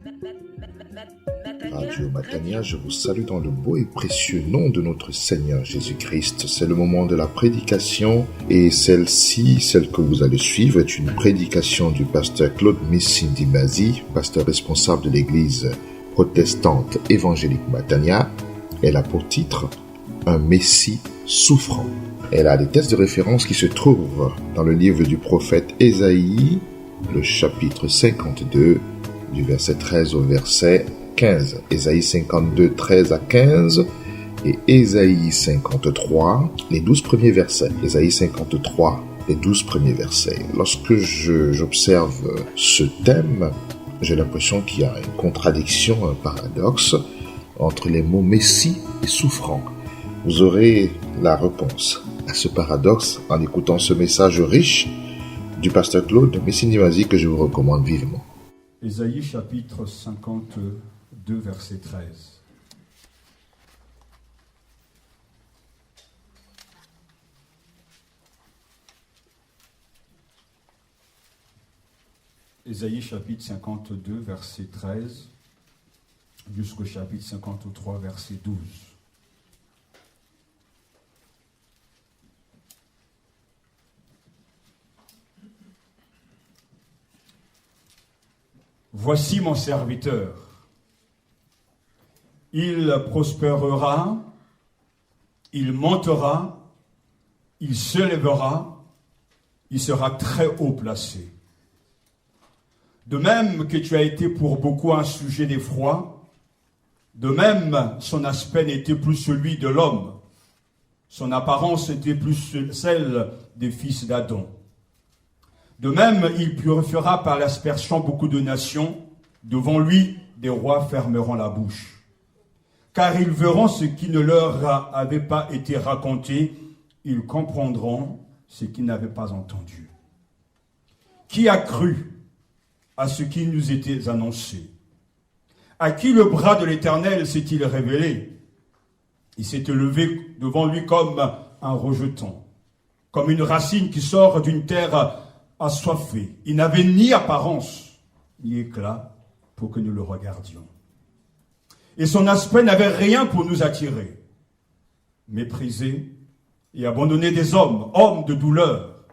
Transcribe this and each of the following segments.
Radio Matania, je vous salue dans le beau et précieux nom de notre Seigneur Jésus-Christ. C'est le moment de la prédication et celle-ci, celle que vous allez suivre, est une prédication du pasteur Claude Missindi-Mazi, pasteur responsable de l'église protestante évangélique Matania. Elle a pour titre « Un Messie souffrant ». Elle a des textes de référence qui se trouvent dans le livre du prophète Ésaïe, le chapitre 52, du verset 13 au verset 15. Ésaïe 52, 13 à 15 et Ésaïe 53, les 12 premiers versets. Ésaïe 53, les 12 premiers versets. Lorsque j'observe ce thème, j'ai l'impression qu'il y a une contradiction, un paradoxe entre les mots Messie et souffrant. Vous aurez la réponse à ce paradoxe en écoutant ce message riche du pasteur Claude Missindi-Mazi que je vous recommande vivement. Ésaïe chapitre 52, verset 13. Ésaïe chapitre 52, verset 13, jusqu'au chapitre 53, verset 12. Voici mon serviteur. Il prospérera, il montera, il s'élèvera, il sera très haut placé. De même que tu as été pour beaucoup un sujet d'effroi, de même son aspect n'était plus celui de l'homme, son apparence était plus celle des fils d'Adam. De même, il purifiera par l'aspersion beaucoup de nations. Devant lui, des rois fermeront la bouche. Car ils verront ce qui ne leur avait pas été raconté. Ils comprendront ce qu'ils n'avaient pas entendu. Qui a cru à ce qui nous était annoncé? À qui le bras de l'Éternel s'est-il révélé? Il s'est élevé devant lui comme un rejeton, comme une racine qui sort d'une terre assoiffé. Il n'avait ni apparence, ni éclat pour que nous le regardions. Et son aspect n'avait rien pour nous attirer. Méprisé et abandonné des hommes, hommes de douleur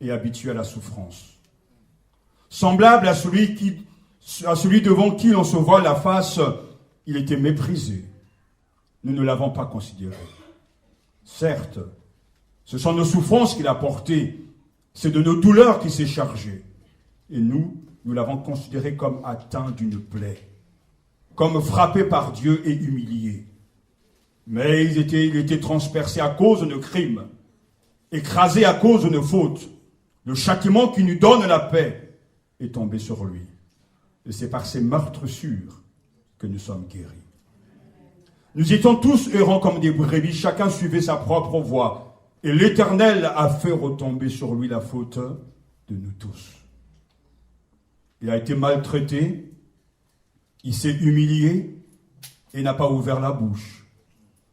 et habitué à la souffrance. Semblable à celui devant qui l'on se voit la face, il était méprisé. Nous ne l'avons pas considéré. Certes, ce sont nos souffrances qu'il a portées. C'est de nos douleurs qu'il s'est chargé. Et nous l'avons considéré comme atteint d'une plaie, comme frappé par Dieu et humilié. Mais il était transpercé à cause de nos crimes, écrasé à cause de nos fautes. Le châtiment qui nous donne la paix est tombé sur lui. Et c'est par ses meurtrissures que nous sommes guéris. Nous étions tous errants comme des brebis, chacun suivait sa propre voie. Et l'Éternel a fait retomber sur lui la faute de nous tous. Il a été maltraité, il s'est humilié et n'a pas ouvert la bouche.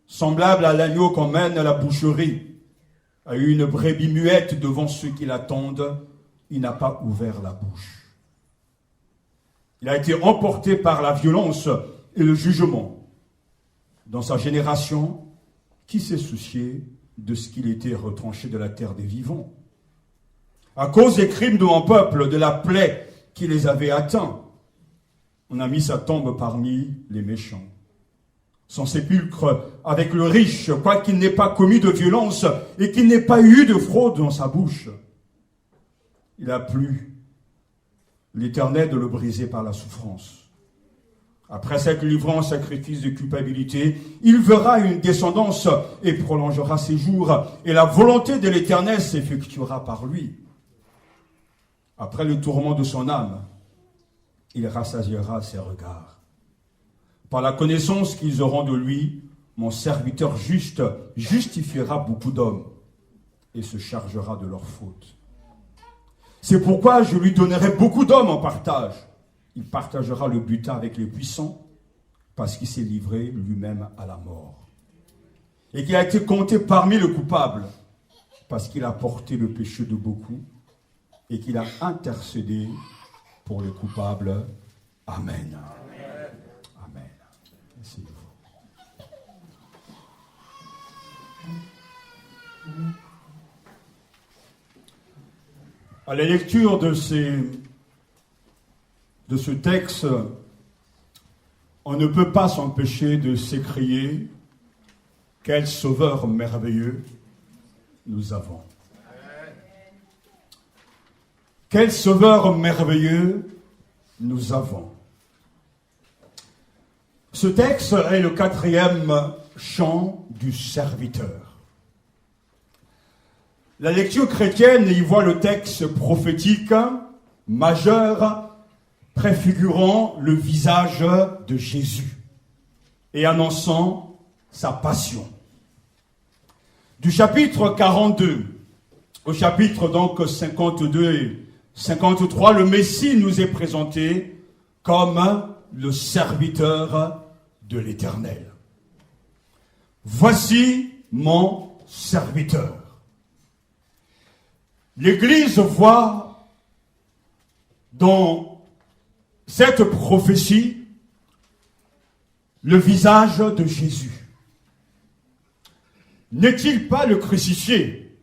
Semblable à l'agneau qu'on mène à la boucherie, à une brebis muette devant ceux qui l'attendent, il n'a pas ouvert la bouche. Il a été emporté par la violence et le jugement. Dans sa génération, qui s'est soucié de ce qu'il était retranché de la terre des vivants? À cause des crimes de mon peuple, de la plaie qui les avait atteints, on a mis sa tombe parmi les méchants. Son sépulcre avec le riche, quoiqu'il n'ait pas commis de violence et qu'il n'ait pas eu de fraude dans sa bouche. Il a plu l'Éternel de le briser par la souffrance. Après cette livrant en sacrifice de culpabilité, il verra une descendance et prolongera ses jours, et la volonté de l'Éternel s'effectuera par lui. Après le tourment de son âme, il rassasiera ses regards. Par la connaissance qu'ils auront de lui, mon serviteur juste justifiera beaucoup d'hommes et se chargera de leurs fautes. C'est pourquoi je lui donnerai beaucoup d'hommes en partage. Il partagera le butin avec les puissants parce qu'il s'est livré lui-même à la mort. Et qu'il a été compté parmi les coupables parce qu'il a porté le péché de beaucoup et qu'il a intercédé pour les coupables. Amen. Amen. Merci. À la lecture de ce texte, on ne peut pas s'empêcher de s'écrier « Quel sauveur merveilleux nous avons !» Quel sauveur merveilleux nous avons. Ce texte est le 4e chant du serviteur. La lecture chrétienne y voit le texte prophétique majeur préfigurant le visage de Jésus et annonçant sa passion. Du chapitre 42 au chapitre donc 52 et 53, le Messie nous est présenté comme le serviteur de l'Éternel. Voici mon serviteur. L'Église voit dans cette prophétie le visage de Jésus. N'est-il pas le crucifié,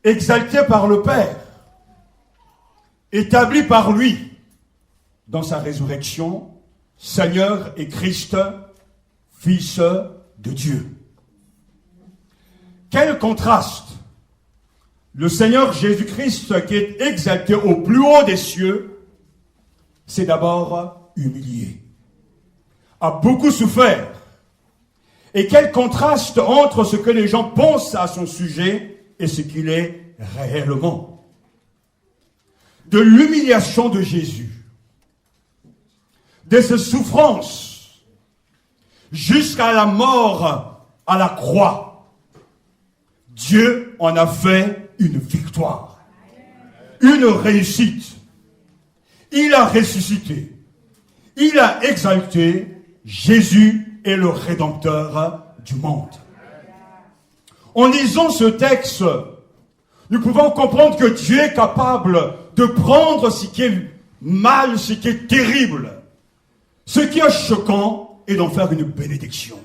exalté par le Père, établi par lui dans sa résurrection, Seigneur et Christ, Fils de Dieu? Quel contraste! Le Seigneur Jésus-Christ, qui est exalté au plus haut des cieux, s'est d'abord humilié, a beaucoup souffert. Et quel contraste entre ce que les gens pensent à son sujet et ce qu'il est réellement. De l'humiliation de Jésus, de ses souffrances, jusqu'à la mort à la croix, Dieu en a fait une victoire, une réussite. Il a ressuscité, il a exalté. Jésus est le Rédempteur du monde. En lisant ce texte, nous pouvons comprendre que Dieu est capable de prendre ce qui est mal, ce qui est terrible, ce qui est choquant, et d'en faire une bénédiction.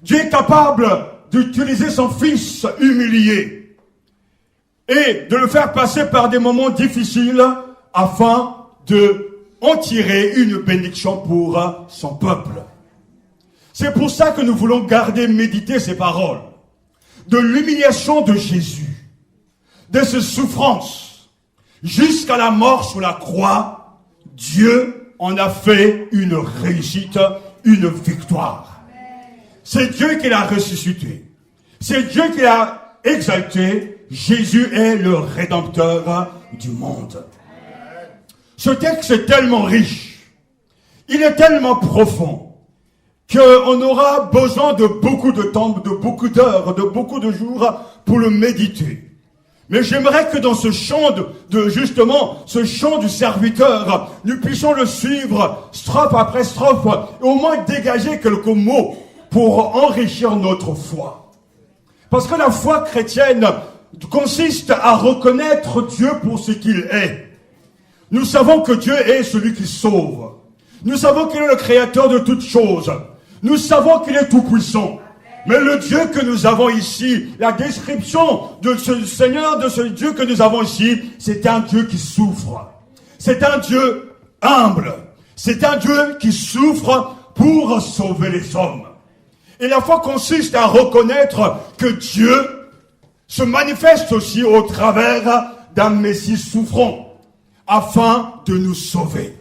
Dieu est capable d'utiliser son Fils humilié et de le faire passer par des moments difficiles afin de en tirer une bénédiction pour son peuple. C'est pour ça que nous voulons garder, méditer ces paroles. De l'humiliation de Jésus, de ses souffrances, jusqu'à la mort sur la croix, Dieu en a fait une réussite, une victoire. C'est Dieu qui l'a ressuscité. C'est Dieu qui l'a exalté. Jésus est le Rédempteur du monde. Ce texte est tellement riche, il est tellement profond, qu'on aura besoin de beaucoup de temps, de beaucoup d'heures, de beaucoup de jours pour le méditer. Mais j'aimerais que dans ce chant ce chant du serviteur, nous puissions le suivre strophe après strophe, et au moins dégager quelques mots pour enrichir notre foi. Parce que la foi chrétienne consiste à reconnaître Dieu pour ce qu'il est. Nous savons que Dieu est celui qui sauve. Nous savons qu'il est le créateur de toutes choses. Nous savons qu'il est tout puissant. Mais le Dieu que nous avons ici, la description de ce Seigneur, de ce Dieu que nous avons ici, c'est un Dieu qui souffre. C'est un Dieu humble. C'est un Dieu qui souffre pour sauver les hommes. Et la foi consiste à reconnaître que Dieu se manifeste aussi au travers d'un Messie souffrant, afin de nous sauver.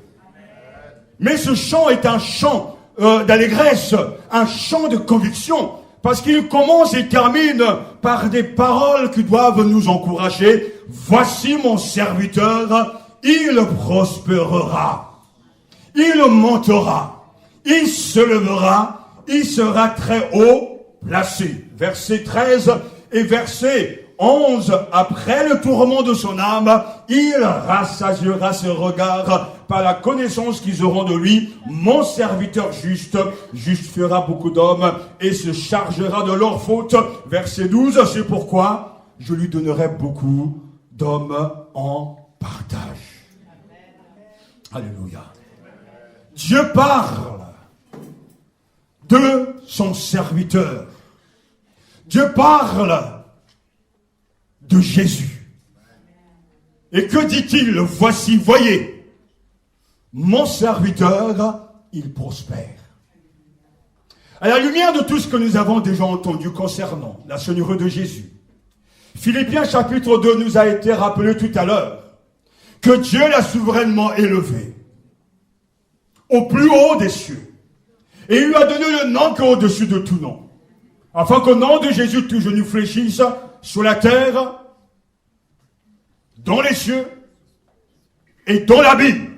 Mais ce chant est un chant d'allégresse, un chant de conviction, parce qu'il commence et termine par des paroles qui doivent nous encourager. Voici mon serviteur, il prospérera, il montera, il se lèvera, il sera très haut placé. Verset 13 et verset 11, après le tourment de son âme, il rassasiera ses regards par la connaissance qu'ils auront de lui. Mon serviteur juste justifiera beaucoup d'hommes et se chargera de leurs fautes. Verset 12, c'est pourquoi je lui donnerai beaucoup d'hommes en partage. Alléluia. Dieu parle de son serviteur. Dieu parle de Jésus. Et que dit-il? Voici, voyez, mon serviteur, il prospère. À la lumière de tout ce que nous avons déjà entendu concernant la Seigneurie de Jésus, Philippiens chapitre 2 nous a été rappelé tout à l'heure que Dieu l'a souverainement élevé au plus haut des cieux. Et il lui a donné le nom qui est au-dessus de tout nom. Afin qu'au nom de Jésus, tout genou fléchisse sur la terre, dans les cieux et dans l'abîme.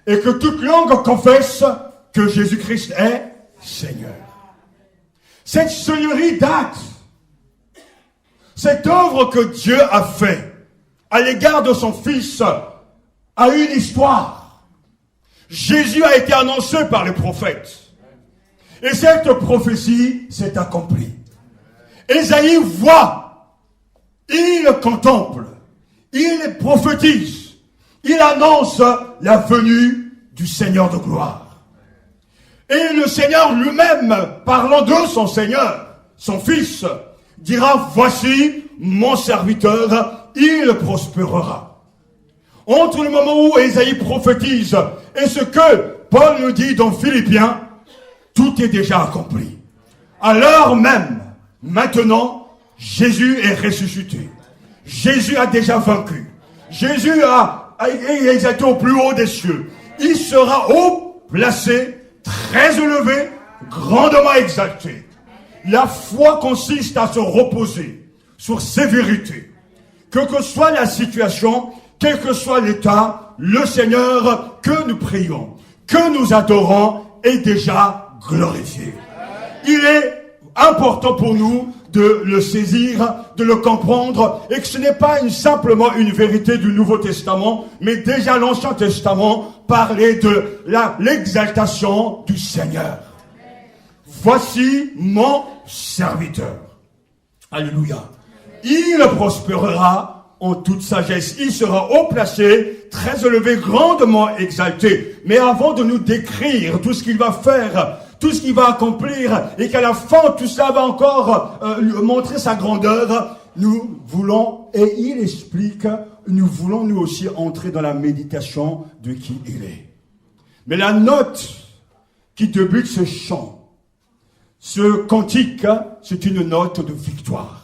Et que toute langue confesse que Jésus-Christ est Seigneur. Cette seigneurie date. Cette œuvre que Dieu a faite à l'égard de son Fils a une histoire. Jésus a été annoncé par les prophètes. Et cette prophétie s'est accomplie. Ésaïe voit, il contemple, il prophétise, il annonce la venue du Seigneur de gloire. Et le Seigneur lui-même, parlant de son Seigneur, son Fils, dira, voici mon serviteur, il prospérera. Entre le moment où Ésaïe prophétise et ce que Paul nous dit dans Philippiens, tout est déjà accompli. À l'heure même, maintenant, Jésus est ressuscité. Jésus a déjà vaincu. Jésus est exalté au plus haut des cieux. Il sera haut placé, très élevé, grandement exalté. La foi consiste à se reposer sur ces vérités. Que soit la situation, quel que soit l'état, le Seigneur que nous prions, que nous adorons, est déjà glorifié. Il est important pour nous de le saisir, de le comprendre, et que ce n'est pas simplement une vérité du Nouveau Testament, mais déjà l'Ancien Testament parlait de l'exaltation du Seigneur. Voici mon serviteur. Alléluia. Il prospérera en toute sagesse. Il sera haut placé, très élevé, grandement exalté. Mais avant de nous décrire tout ce qu'il va faire, tout ce qu'il va accomplir, et qu'à la fin, tout ça va encore montrer sa grandeur, nous voulons, et il explique, nous voulons nous aussi entrer dans la méditation de qui il est. Mais la note qui débute ce chant, ce cantique, c'est une note de victoire.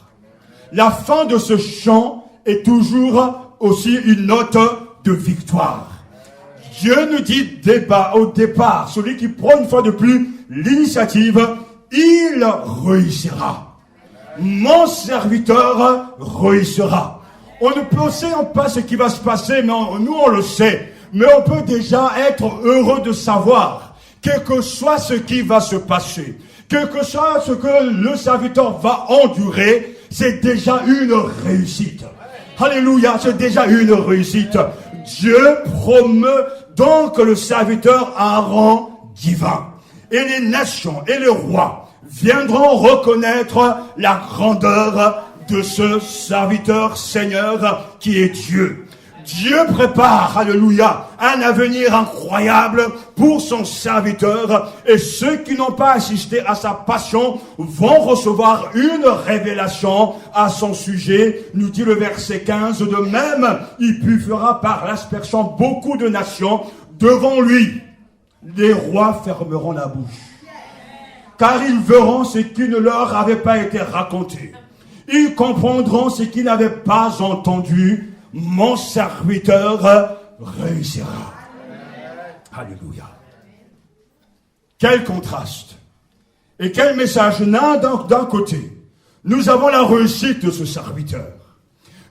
La fin de ce chant est toujours aussi une note de victoire. Dieu nous dit au départ, celui qui prend une fois de plus l'initiative, il réussira. Mon serviteur réussira. On ne sait pas ce qui va se passer, mais nous on le sait. Mais on peut déjà être heureux de savoir, quel que soit ce qui va se passer, quel que soit ce que le serviteur va endurer, c'est déjà une réussite. Alléluia, c'est déjà une réussite. Dieu promeut donc le serviteur à un rang divin. Et les nations et les rois viendront reconnaître la grandeur de ce serviteur Seigneur qui est Dieu. Dieu prépare, alléluia, un avenir incroyable pour son serviteur, et ceux qui n'ont pas assisté à sa passion vont recevoir une révélation à son sujet. Nous dit le verset 15, de même, il purifiera par l'aspersion beaucoup de nations devant lui. Les rois fermeront la bouche, car ils verront ce qui ne leur avait pas été raconté. Ils comprendront ce qu'ils n'avaient pas entendu. Mon serviteur réussira. Alléluia. Quel contraste. Et quel message. D'un côté, nous avons la réussite de ce serviteur.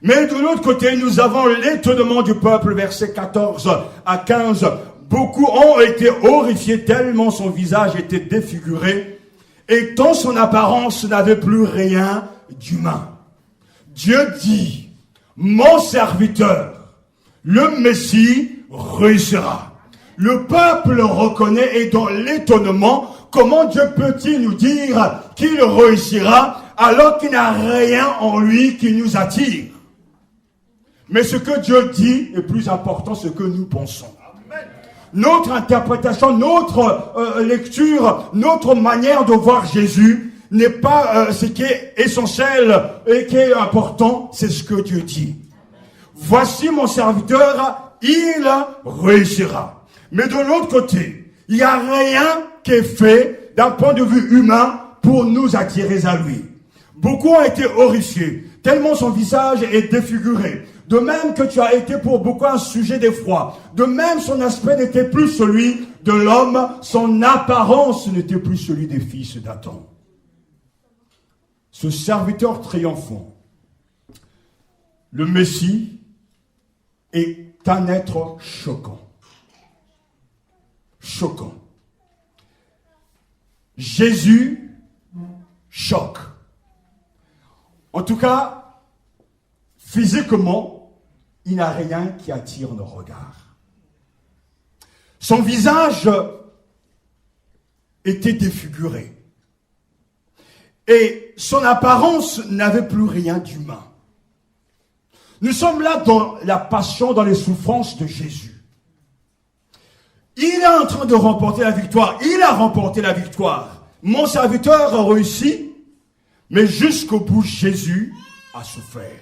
Mais de l'autre côté, nous avons l'étonnement du peuple, versets 14 à 15. Beaucoup ont été horrifiés tellement son visage était défiguré et tant son apparence n'avait plus rien d'humain. Dieu dit, mon serviteur, le Messie, réussira. Le peuple reconnaît et dans l'étonnement, comment Dieu peut-il nous dire qu'il réussira alors qu'il n'a rien en lui qui nous attire? Mais ce que Dieu dit est plus important que ce que nous pensons. notre interprétation, notre lecture, notre manière de voir Jésus n'est pas ce qui est essentiel et qui est important, c'est ce que Dieu dit. Voici mon serviteur, il réussira. Mais de l'autre côté, il n'y a rien qui est fait d'un point de vue humain pour nous attirer à lui. Beaucoup ont été horrifiés, tellement son visage est défiguré. De même que tu as été pour beaucoup un sujet d'effroi. De même son aspect n'était plus celui de l'homme, son apparence n'était plus celui des fils d'Adam. Ce serviteur triomphant, le Messie, est un être choquant. Choquant. Jésus choque. En tout cas, physiquement, il n'a rien qui attire nos regards. Son visage était défiguré. Et son apparence n'avait plus rien d'humain. Nous sommes là dans la passion, dans les souffrances de Jésus. Il est en train de remporter la victoire. Il a remporté la victoire. Mon serviteur a réussi, mais jusqu'au bout, Jésus a souffert.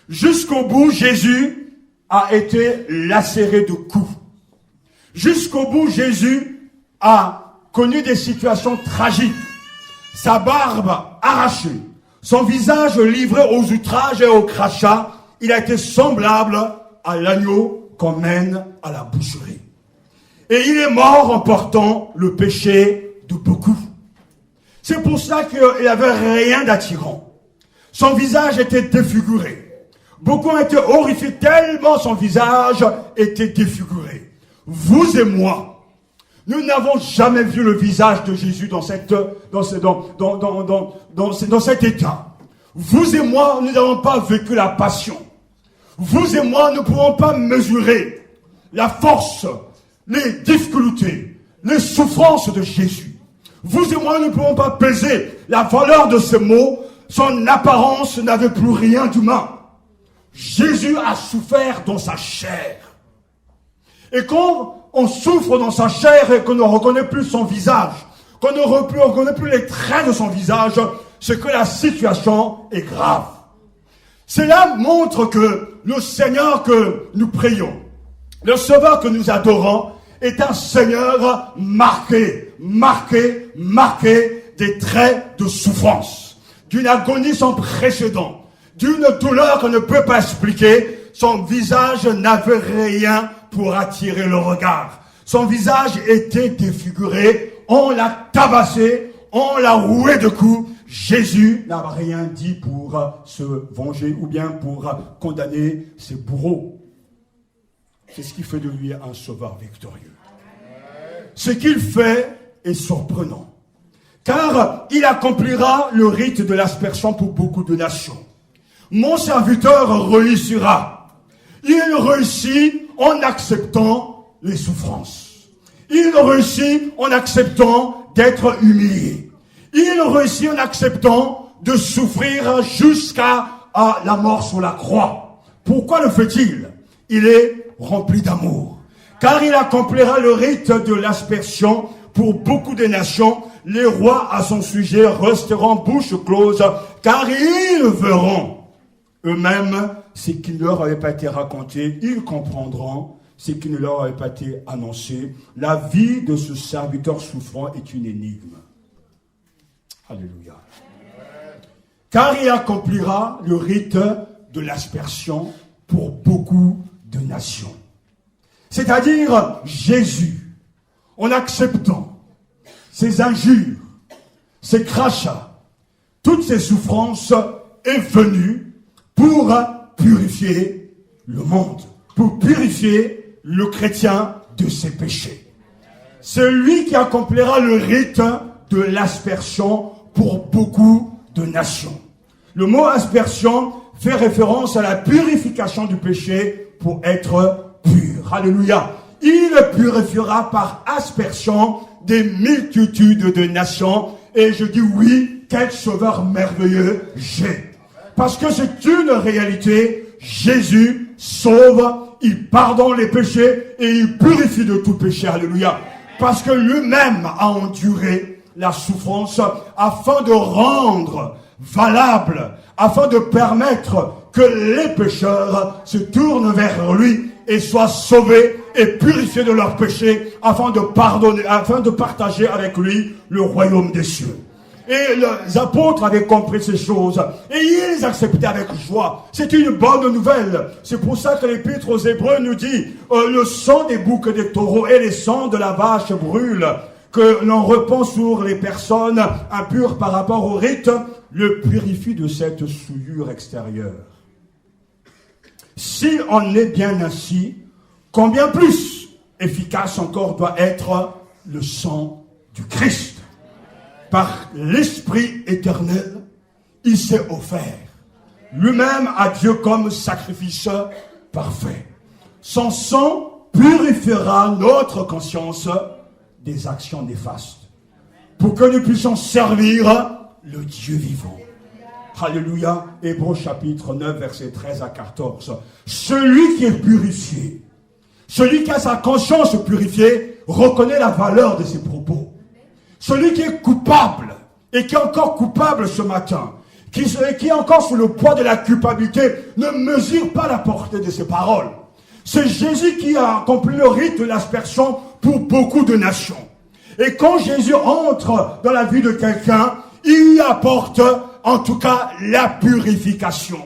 Jusqu'au bout, Jésus a été lacéré de coups. Jusqu'au bout, Jésus a connu des situations tragiques. Sa barbe arrachée, son visage livré aux outrages et aux crachats, il a été semblable à l'agneau qu'on mène à la boucherie. Et il est mort en portant le péché de beaucoup. C'est pour ça qu'il n'avait rien d'attirant. Son visage était défiguré. Beaucoup ont été horrifiés tellement son visage était défiguré. Vous et moi, nous n'avons jamais vu le visage de Jésus dans cet état. Vous et moi, nous n'avons pas vécu la passion. Vous et moi, nous ne pouvons pas mesurer la force, les difficultés, les souffrances de Jésus. Vous et moi, nous ne pouvons pas peser la valeur de ces mots. Son apparence n'avait plus rien d'humain. Jésus a souffert dans sa chair. Et quand on souffre dans sa chair et qu'on ne reconnaît plus son visage, qu'on ne reconnaît plus les traits de son visage, c'est que la situation est grave. Cela montre que le Seigneur que nous prions, le Sauveur que nous adorons, est un Seigneur marqué des traits de souffrance, d'une agonie sans précédent, d'une douleur qu'on ne peut pas expliquer. Son visage n'avait rien pour attirer le regard. Son visage était défiguré, on l'a tabassé, on l'a roué de coups. Jésus n'a rien dit pour se venger ou bien pour condamner ses bourreaux. C'est ce qui fait de lui un sauveur victorieux. Ce qu'il fait est surprenant, car il accomplira le rite de l'aspersion pour beaucoup de nations. Mon serviteur réussira. Il réussit en acceptant les souffrances. Il réussit en acceptant d'être humilié. Il réussit en acceptant de souffrir jusqu'à la mort sur la croix. Pourquoi le fait-il? Il est rempli d'amour. Car il accomplira le rite de l'aspersion pour beaucoup de nations. Les rois à son sujet resteront bouche close, car ils verront eux-mêmes ce qui ne leur avait pas été raconté. Ils comprendront ce qui ne leur avait pas été annoncé. La vie de ce serviteur souffrant est une énigme. Alléluia. Car il accomplira le rite de l'aspersion pour beaucoup de nations. C'est-à-dire Jésus, en acceptant ses injures, ses crachats, toutes ces souffrances, est venu pour purifier le monde, pour purifier le chrétien de ses péchés. C'est lui qui accomplira le rite de l'aspersion pour beaucoup de nations. Le mot aspersion fait référence à la purification du péché pour être pur. Alléluia. Il purifiera par aspersion des multitudes de nations. Et je dis oui, quel sauveur merveilleux j'ai. Parce que c'est une réalité. Jésus sauve, il pardonne les péchés et il purifie de tout péché. Alléluia. Parce que lui-même a enduré la souffrance afin de rendre valable, afin de permettre que les pécheurs se tournent vers lui et soient sauvés et purifiés de leurs péchés afin de pardonner, afin de partager avec lui le royaume des cieux. Et les apôtres avaient compris ces choses et ils les acceptaient avec joie. C'est une bonne nouvelle. C'est pour ça que l'Épître aux Hébreux nous dit le sang des boucs et des taureaux et les sangs de la vache brûlent, que l'on repent sur les personnes impures par rapport au rite, le purifie de cette souillure extérieure. Si on est bien ainsi, combien plus efficace encore doit être le sang du Christ. Par l'Esprit éternel, il s'est offert lui-même à Dieu comme sacrifice parfait. Son sang purifiera notre conscience des actions néfastes pour que nous puissions servir le Dieu vivant. Alléluia. Hébreux chapitre 9, versets 13 à 14. Celui qui est purifié, celui qui a sa conscience purifiée, reconnaît la valeur de ses propos. Celui qui est coupable, et qui est encore coupable ce matin, qui est encore sous le poids de la culpabilité, ne mesure pas la portée de ses paroles. C'est Jésus qui a accompli le rite de l'aspersion pour beaucoup de nations. Et quand Jésus entre dans la vie de quelqu'un, il apporte en tout cas la purification.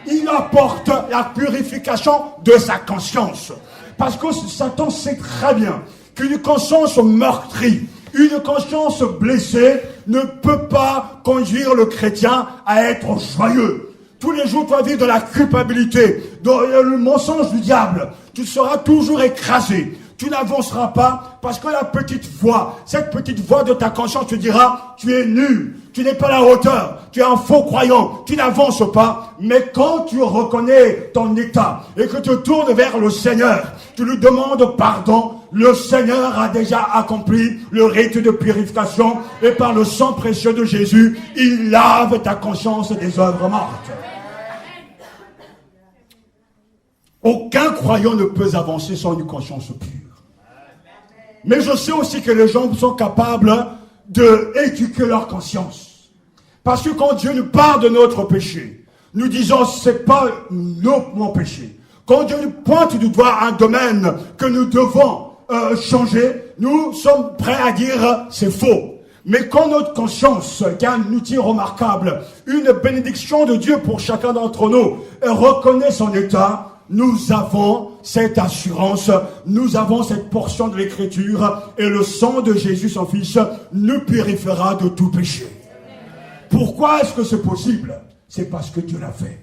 Il apporte la purification de sa conscience. Parce que Satan sait très bien qu'une conscience meurtrie, une conscience blessée ne peut pas conduire le chrétien à être joyeux. Tous les jours, tu vas vivre de la culpabilité, dans le mensonge du diable. Tu seras toujours écrasé. Tu n'avanceras pas parce que la petite voix, cette petite voix de ta conscience te dira, tu es nul, tu n'es pas à la hauteur, tu es un faux croyant, tu n'avances pas. Mais quand tu reconnais ton état et que tu tournes vers le Seigneur, tu lui demandes pardon, le Seigneur a déjà accompli le rite de purification et par le sang précieux de Jésus, il lave ta conscience des œuvres mortes. Aucun croyant ne peut avancer sans une conscience pure. Mais je sais aussi que les gens sont capables d'éduquer leur conscience. Parce que quand Dieu nous parle de notre péché, nous disons c'est pas mon péché. Quand Dieu nous pointe du doigt un domaine que nous devons changer, nous sommes prêts à dire c'est faux. Mais quand notre conscience, qui est un outil remarquable, une bénédiction de Dieu pour chacun d'entre nous, reconnaît son état, nous avons cette assurance, nous avons cette portion de l'Écriture, et le sang de Jésus, son Fils, nous purifiera de tout péché. Pourquoi est-ce que c'est possible? C'est parce que Dieu l'a fait.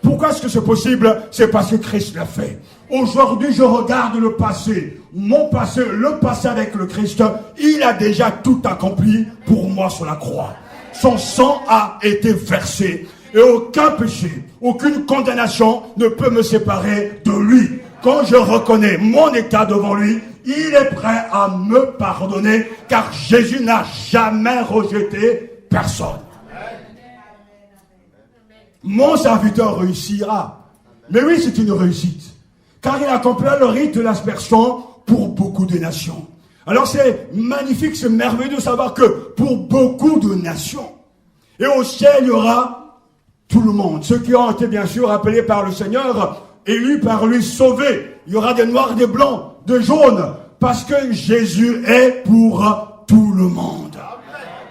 Pourquoi est-ce que c'est possible? C'est parce que Christ l'a fait. Aujourd'hui, je regarde le passé, mon passé, le passé avec le Christ. Il a déjà tout accompli pour moi sur la croix. Son sang a été versé. Et aucun péché, aucune condamnation ne peut me séparer de lui. Quand je reconnais mon état devant lui, il est prêt à me pardonner, car Jésus n'a jamais rejeté personne. Mon serviteur réussira. Mais oui, c'est une réussite. Car il accomplira le rite de l'aspersion pour beaucoup de nations. Alors c'est magnifique, c'est merveilleux de savoir que pour beaucoup de nations, et au ciel il y aura tout le monde. Ceux qui ont été bien sûr appelés par le Seigneur, élus par lui, sauvés. Il y aura des noirs, des blancs, des jaunes, parce que Jésus est pour tout le monde.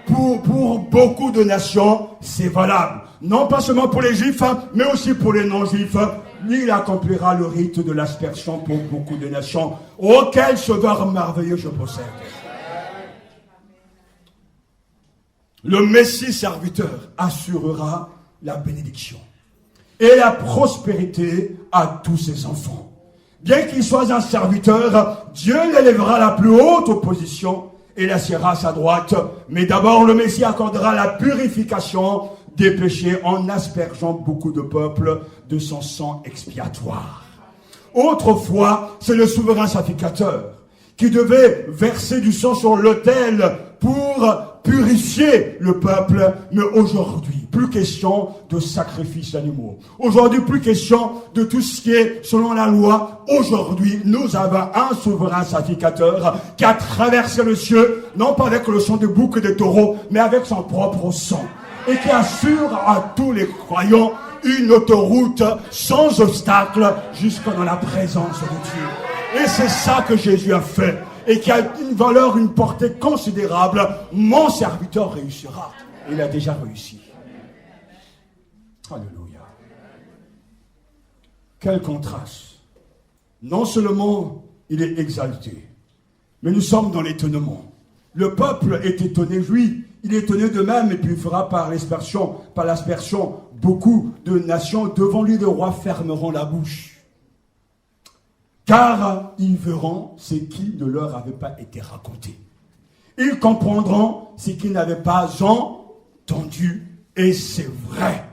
Pour beaucoup de nations, c'est valable. Non pas seulement pour les Juifs, mais aussi pour les non-Juifs. Lui, il accomplira le rite de l'aspersion pour beaucoup de nations. Oh, quel sauveur merveilleux je possède. Le Messie serviteur assurera la bénédiction et la prospérité à tous ses enfants. Bien qu'il soit un serviteur, Dieu l'élèvera à la plus haute position et l'assiera à sa droite. Mais d'abord, le Messie accordera la purification des péchés en aspergeant beaucoup de peuples de son sang expiatoire. Autrefois, c'est le souverain sacrificateur qui devait verser du sang sur l'autel pour purifier le peuple, mais aujourd'hui, plus question de sacrifices animaux. Aujourd'hui, plus question de tout ce qui est selon la loi. Aujourd'hui, nous avons un souverain sacrificateur qui a traversé le ciel, non pas avec le sang de bouc et de taureau, mais avec son propre sang. Et qui assure à tous les croyants une autoroute sans obstacle jusque dans la présence de Dieu. Et c'est ça que Jésus a fait. Et qui a une valeur, une portée considérable. Mon serviteur réussira. Il a déjà réussi. Alléluia. Quel contraste. Non seulement il est exalté, mais nous sommes dans l'étonnement. Le peuple est étonné, lui. Il est étonné de même, et puis il fera par l'aspersion, beaucoup de nations devant lui, de rois fermeront la bouche. Car ils verront ce qui ne leur avait pas été raconté. Ils comprendront ce qu'ils n'avaient pas entendu. Et c'est vrai.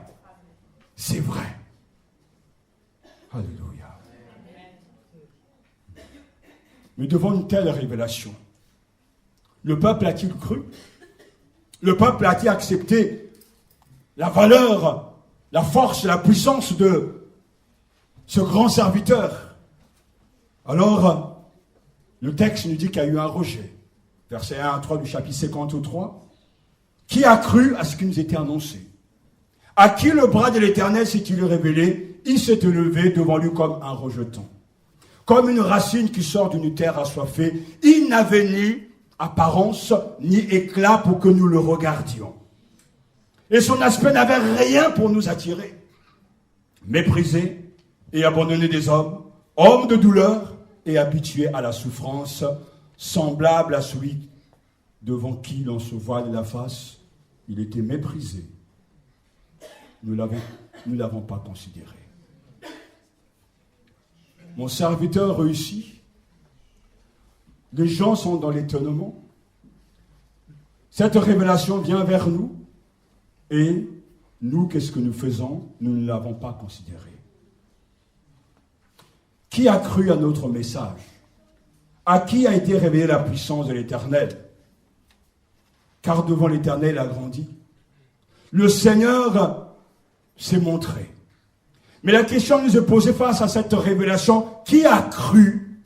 C'est vrai. Alléluia. Mais devant une telle révélation, le peuple a-t-il cru? Le peuple a-t-il accepté la valeur, la force, la puissance de ce grand serviteur? Alors, le texte nous dit qu'il y a eu un rejet. Verset 1 à 3 du chapitre 53. Qui a cru à ce qui nous était annoncé? À qui le bras de l'Éternel s'est-il révélé? Il s'est levé devant lui comme un rejeton. Comme une racine qui sort d'une terre assoiffée, il n'avait ni apparence ni éclat pour que nous le regardions. Et son aspect n'avait rien pour nous attirer. Méprisé et abandonné des hommes, homme de douleur, et habitué à la souffrance, semblable à celui devant qui l'on se voile la face. Il était méprisé. Nous ne l'avons pas considéré. Mon serviteur réussit. Les gens sont dans l'étonnement. Cette révélation vient vers nous. Et nous, qu'est-ce que nous faisons? Nous ne l'avons pas considéré. Qui a cru à notre message? À qui a été révélée la puissance de l'Éternel? Car devant l'Éternel, il a grandi. Le Seigneur s'est montré. Mais la question nous est posée face à cette révélation. Qui a cru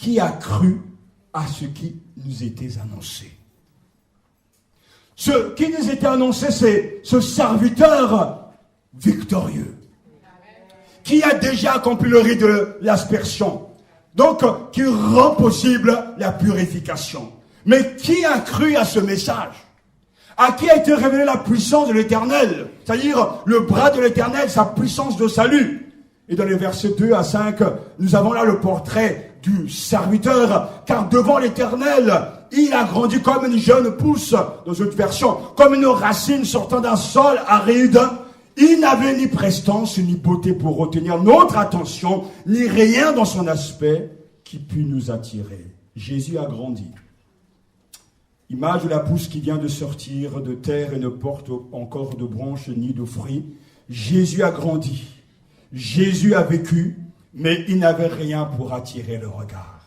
à ce qui nous était annoncé? Ce qui nous était annoncé, c'est ce serviteur victorieux, qui a déjà accompli le rite de l'aspersion, donc qui rend possible la purification. Mais qui a cru à ce message? À qui a été révélée la puissance de l'Éternel, c'est-à-dire le bras de l'Éternel, sa puissance de salut. Et dans les versets 2 à 5, nous avons là le portrait du serviteur, car devant l'Éternel, il a grandi comme une jeune pousse, dans une version, comme une racine sortant d'un sol aride. Il n'avait ni prestance ni beauté pour retenir notre attention, ni rien dans son aspect qui pût nous attirer. Jésus a grandi. Image de la pousse qui vient de sortir de terre et ne porte encore de branches ni de fruits. Jésus a grandi. Jésus a vécu, mais il n'avait rien pour attirer le regard.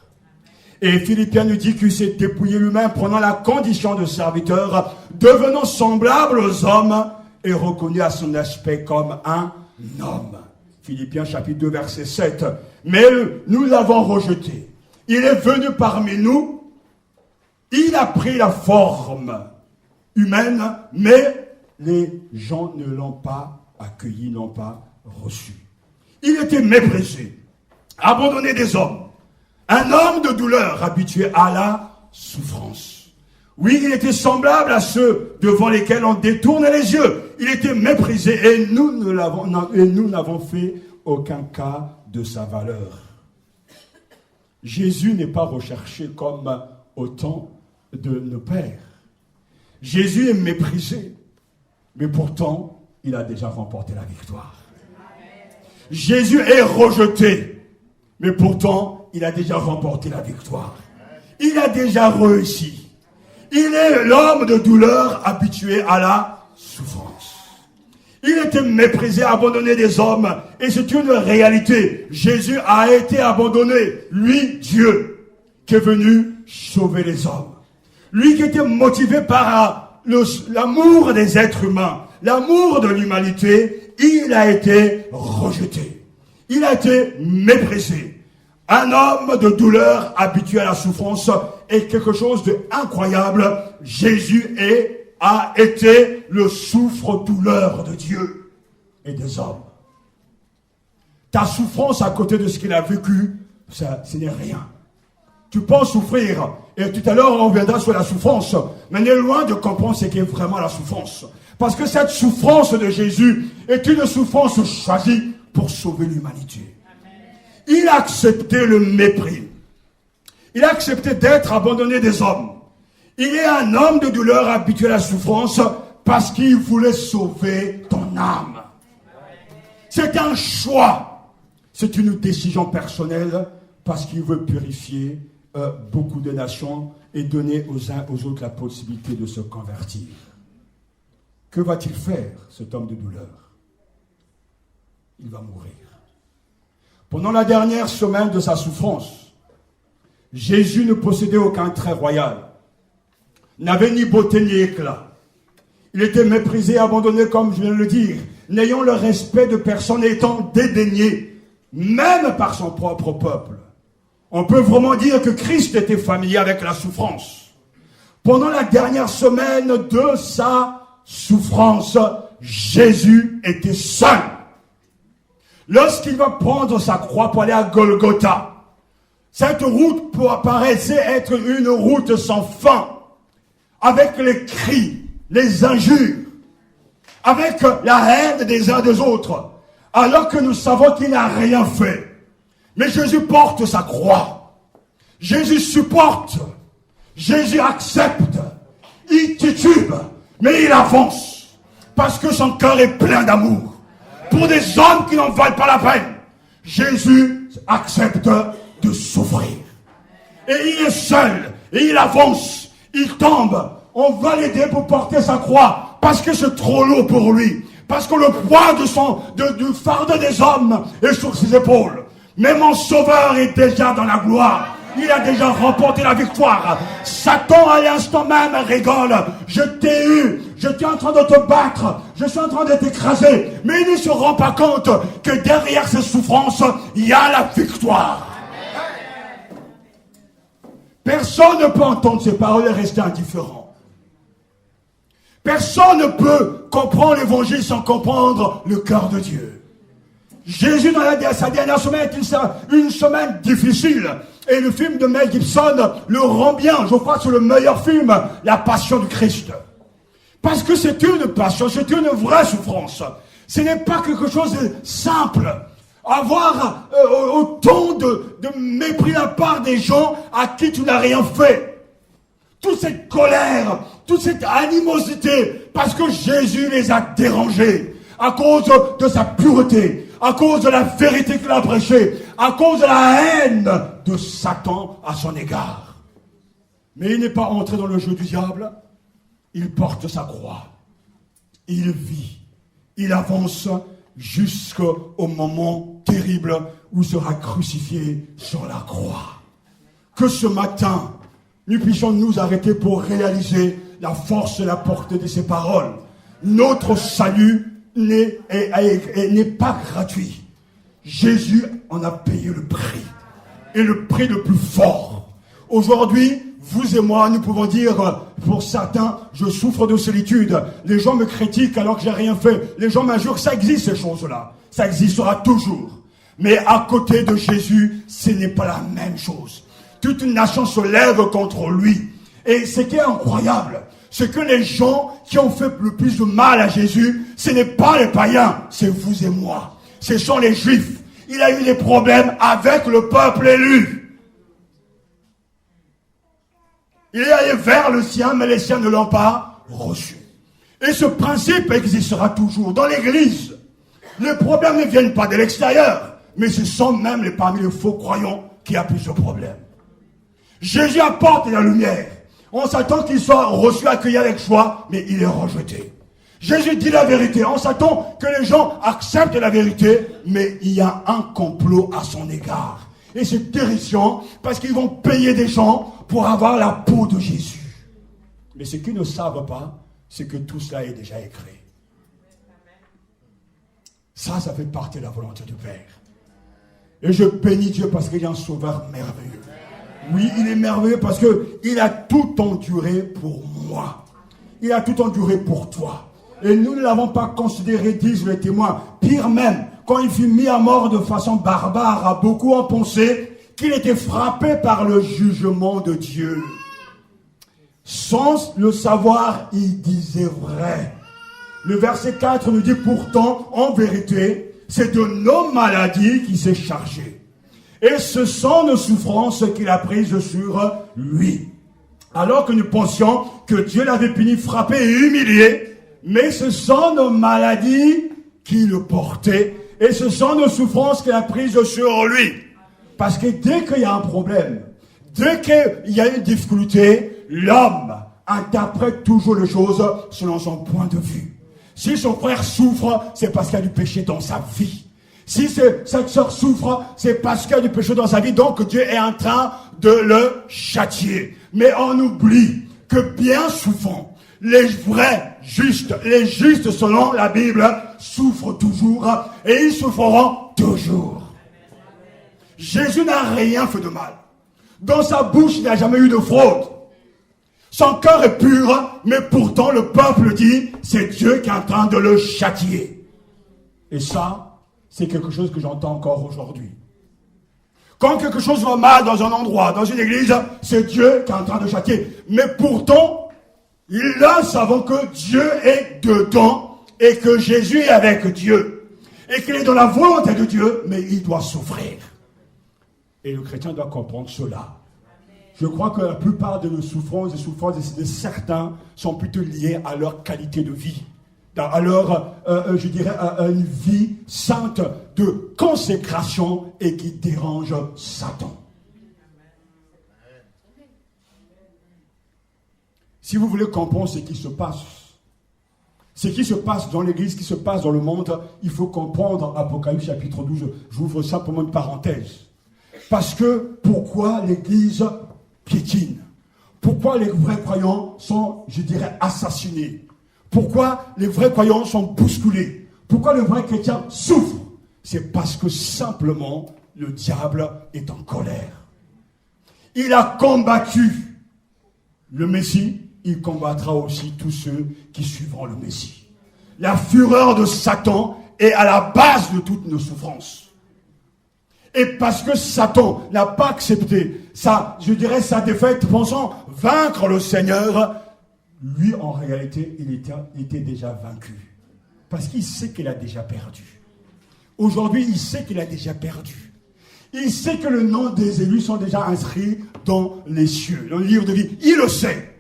Et Philippiens nous dit qu'il s'est dépouillé lui-même, prenant la condition de serviteur, devenant semblable aux hommes, et reconnu à son aspect comme un homme. Philippiens chapitre 2 verset 7. Mais nous l'avons rejeté. Il est venu parmi nous. Il a pris la forme humaine, mais les gens ne l'ont pas accueilli, n'ont pas reçu. Il était méprisé, abandonné des hommes. Un homme de douleur, habitué à la souffrance. Oui, il était semblable à ceux devant lesquels on détourne les yeux. Il était méprisé et nous n'avons fait aucun cas de sa valeur. Jésus n'est pas recherché comme au temps de nos pères. Jésus est méprisé, mais pourtant, il a déjà remporté la victoire. Jésus est rejeté, mais pourtant, il a déjà remporté la victoire. Il a déjà réussi. Il est l'homme de douleur habitué à la souffrance. Il était méprisé, abandonné des hommes. Et c'est une réalité. Jésus a été abandonné. Lui, Dieu, qui est venu sauver les hommes. lui qui était motivé par l'amour des êtres humains, l'amour de l'humanité, il a été rejeté. Il a été méprisé. Un homme de douleur habitué à la souffrance est quelque chose d'incroyable. Jésus a été le souffre-douleur de Dieu et des hommes. Ta souffrance à côté de ce qu'il a vécu, ce n'est rien. Tu penses souffrir, et tout à l'heure on reviendra sur la souffrance, mais on est loin de comprendre ce qu'est vraiment la souffrance. Parce que cette souffrance de Jésus est une souffrance choisie pour sauver l'humanité. Il a accepté le mépris. Il a accepté d'être abandonné des hommes. Il est un homme de douleur habitué à la souffrance parce qu'il voulait sauver ton âme. C'est un choix. C'est une décision personnelle parce qu'il veut purifier beaucoup de nations et donner aux uns aux autres la possibilité de se convertir. Que va-t-il faire, cet homme de douleur? Il va mourir. Pendant la dernière semaine de sa souffrance, Jésus ne possédait aucun trait royal, n'avait ni beauté ni éclat. Il était méprisé, abandonné, comme je viens de le dire, n'ayant le respect de personne, étant dédaigné, même par son propre peuple. On peut vraiment dire que Christ était familier avec la souffrance. Pendant la dernière semaine de sa souffrance, Jésus était seul. Lorsqu'il va prendre sa croix pour aller à Golgotha, cette route paraissait être une route sans fin, avec les cris, les injures, avec la haine des uns des autres, alors que nous savons qu'il n'a rien fait. Mais Jésus porte sa croix. Jésus supporte. Jésus accepte. Il titube, mais il avance, parce que son cœur est plein d'amour. Pour des hommes qui n'en valent pas la peine, Jésus accepte de souffrir. Et il est seul, et il avance, il tombe. On va l'aider pour porter sa croix, parce que c'est trop lourd pour lui. Parce que le poids du fardeau des hommes est sur ses épaules. Mais mon sauveur est déjà dans la gloire. Il a déjà remporté la victoire. Satan à l'instant même rigole. Je t'ai eu. Je suis en train de te battre. Je suis en train de t'écraser. Mais il ne se rend pas compte que derrière ces souffrances, il y a la victoire. Personne ne peut entendre ces paroles et rester indifférent. Personne ne peut comprendre l'évangile sans comprendre le cœur de Dieu. Jésus, dans sa dernière semaine, est une semaine difficile. Et le film de Mel Gibson le rend bien. Je crois que c'est le meilleur film, La Passion du Christ. Parce que c'est une passion, c'est une vraie souffrance. Ce n'est pas quelque chose de simple. Avoir autant de mépris de la part des gens à qui tu n'as rien fait. Toute cette colère, toute cette animosité, parce que Jésus les a dérangés à cause de sa pureté, à cause de la vérité qu'il a prêchée, à cause de la haine de Satan à son égard. Mais il n'est pas entré dans le jeu du diable. Il porte sa croix. Il vit. Il avance jusqu'au moment terrible où il sera crucifié sur la croix. Que ce matin, nous puissions nous arrêter pour réaliser la force et la portée de ces paroles. Notre salut n'est pas gratuit. Jésus en a payé le prix. Et le prix le plus fort. Aujourd'hui, vous et moi, nous pouvons dire, pour certains, je souffre de solitude. Les gens me critiquent alors que j'ai rien fait. Les gens m'injurent, ça existe ces choses-là. Ça existera toujours. Mais à côté de Jésus, ce n'est pas la même chose. Toute une nation se lève contre lui. Et ce qui est incroyable, c'est que les gens qui ont fait le plus de mal à Jésus, ce n'est pas les païens, c'est vous et moi. Ce sont les Juifs. Il a eu des problèmes avec le peuple élu. Il est allé vers le sien, mais les siens ne l'ont pas reçu. Et ce principe existera toujours dans l'Église. Les problèmes ne viennent pas de l'extérieur, mais ce sont même parmi les faux croyants qui a plus de problèmes. Jésus apporte la lumière. On s'attend qu'il soit reçu, accueilli avec joie, mais il est rejeté. Jésus dit la vérité. On s'attend que les gens acceptent la vérité, mais il y a un complot à son égard. Et c'est terrifiant parce qu'ils vont payer des gens pour avoir la peau de Jésus. Mais ce qu'ils ne savent pas, c'est que tout cela est déjà écrit. Ça fait partie de la volonté du Père. Et je bénis Dieu parce qu'il est un sauveur merveilleux. Oui, il est merveilleux parce qu'il a tout enduré pour moi. Il a tout enduré pour toi. Et nous ne l'avons pas considéré, disent les témoins. Pire même, quand il fut mis à mort de façon barbare, beaucoup ont pensé qu'il était frappé par le jugement de Dieu. Sans le savoir, il disait vrai. Le verset 4 nous dit pourtant, en vérité, c'est de nos maladies qu'il s'est chargé. Et ce sont nos souffrances qu'il a prises sur lui. Alors que nous pensions que Dieu l'avait puni, frappé et humilié, mais ce sont nos maladies qui le portaient. Et ce sont nos souffrances qu'il a prises sur lui. Parce que dès qu'il y a un problème, dès qu'il y a une difficulté, l'homme interprète toujours les choses selon son point de vue. Si son frère souffre, c'est parce qu'il y a du péché dans sa vie. Si cette sœur souffre, c'est parce qu'il y a du péché dans sa vie. Donc Dieu est en train de le châtier. Mais on oublie que bien souvent, les vrais justes, les justes selon la Bible, souffrent toujours et ils souffreront toujours. Jésus n'a rien fait de mal. Dans sa bouche, il n'a jamais eu de fraude. Son cœur est pur, mais pourtant le peuple dit, c'est Dieu qui est en train de le châtier. Et ça, c'est quelque chose que j'entends encore aujourd'hui. Quand quelque chose va mal dans un endroit, dans une église, c'est Dieu qui est en train de châtier. Mais pourtant, là, savons que Dieu est dedans et que Jésus est avec Dieu. Et qu'il est dans la volonté de Dieu, mais il doit souffrir. Et le chrétien doit comprendre cela. Je crois que la plupart de nos souffrances de certains sont plutôt liées à leur qualité de vie, à leur, je dirais, à une vie sainte de consécration et qui dérange Satan. Si vous voulez comprendre ce qui se passe dans l'église, ce qui se passe dans le monde, il faut comprendre Apocalypse chapitre 12. J'ouvre simplement une parenthèse. Parce que pourquoi l'église piétine? Pourquoi les vrais croyants sont, je dirais, assassinés? Pourquoi les vrais croyants sont bousculés? Pourquoi les vrais chrétiens souffrent? C'est parce que simplement le diable est en colère. Il a combattu le Messie, il combattra aussi tous ceux qui suivront le Messie. La fureur de Satan est à la base de toutes nos souffrances. Et parce que Satan n'a pas accepté sa défaite, pensant vaincre le Seigneur, lui, en réalité, il était déjà vaincu. Parce qu'il sait qu'il a déjà perdu. Aujourd'hui, il sait qu'il a déjà perdu. Il sait que le nom des élus sont déjà inscrits dans les cieux, dans le livre de vie. Il le sait.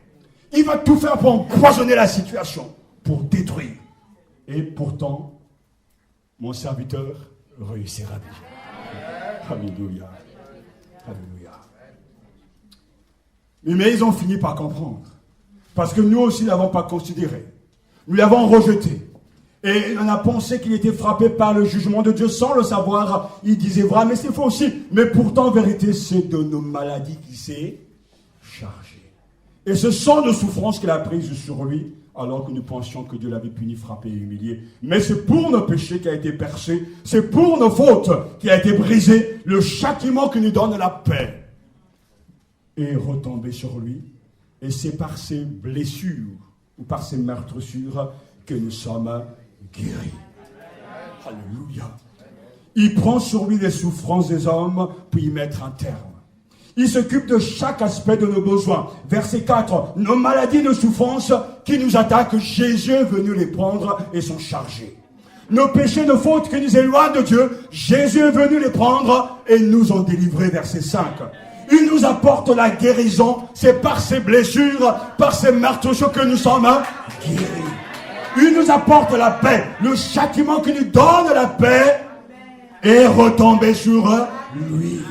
Il va tout faire pour empoisonner la situation, pour détruire. Et pourtant, mon serviteur réussira déjà. Alléluia. Alléluia. Mais ils ont fini par comprendre. Parce que nous aussi ne l'avons pas considéré. Nous l'avons rejeté. Et on a pensé qu'il était frappé par le jugement de Dieu sans le savoir. Il disait vrai, mais c'est faux aussi. Mais pourtant, en vérité, c'est de nos maladies qu'il s'est chargé. Et ce sont de souffrances qu'il a prises sur lui, alors que nous pensions que Dieu l'avait puni, frappé et humilié. Mais c'est pour nos péchés qu'il a été percé, c'est pour nos fautes qu'il a été brisé, le châtiment qui nous donne la paix est retombé sur lui. Et c'est par ses blessures ou par ses meurtrissures que nous sommes guéris. Alléluia. Il prend sur lui les souffrances des hommes pour y mettre un terme. Il s'occupe de chaque aspect de nos besoins. Verset 4. Nos maladies, nos souffrances qui nous attaquent, Jésus est venu les prendre et sont chargés. Nos péchés, nos fautes qui nous éloignent de Dieu, Jésus est venu les prendre et nous ont délivrés. Verset 5. Il nous apporte la guérison. C'est par ses blessures, par ses meurtrissures que nous sommes guéris. Il nous apporte la paix. Le châtiment qui nous donne la paix est retombé sur lui.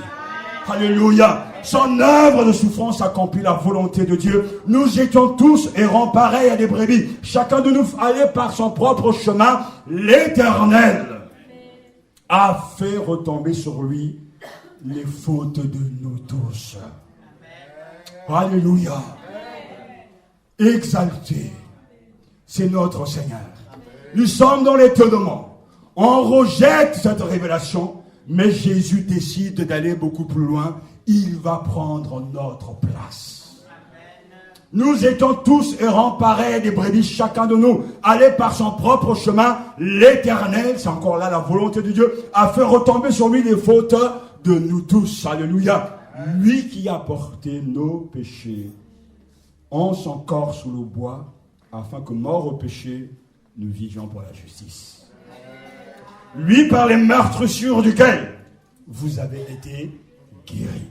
Alléluia. Son œuvre de souffrance accomplit la volonté de Dieu. Nous étions tous errants pareils à des brebis. Chacun de nous allait par son propre chemin. L'Éternel a fait retomber sur lui les fautes de nous tous. Alléluia. exalté. C'est notre Seigneur. Nous sommes dans l'étonnement. On rejette cette révélation, mais Jésus décide d'aller beaucoup plus loin. Il va prendre notre place. Nous étions tous errants, pareils des brebis, chacun de nous allait par son propre chemin. L'Éternel, c'est encore là la volonté de Dieu, a fait retomber sur lui les fautes de nous tous. Alléluia. Lui qui a porté nos péchés en son corps sous le bois, afin que, mort au péché, nous vivions pour la justice. Lui par les meurtrissures duquel vous avez été guéris.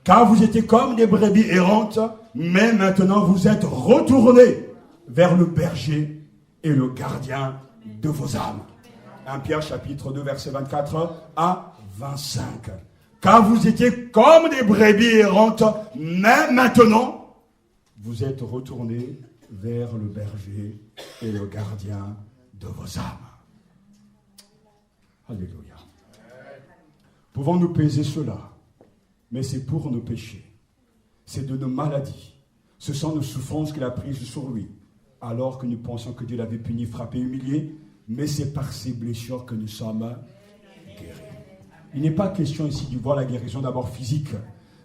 Car vous étiez comme des brebis errantes, mais maintenant vous êtes retournés vers le berger et le gardien de vos âmes. 1 Pierre chapitre 2 verset 24 à 25. Car vous étiez comme des brebis errantes, mais maintenant vous êtes retournés vers le berger et le gardien de vos âmes. Alléluia. Pouvons-nous peser cela? Mais c'est pour nos péchés. C'est de nos maladies. Ce sont nos souffrances qu'il a prises sur lui. Alors que nous pensons que Dieu l'avait puni, frappé, humilié. Mais c'est par ces blessures que nous sommes guéris. Il n'est pas question ici de voir la guérison d'abord physique.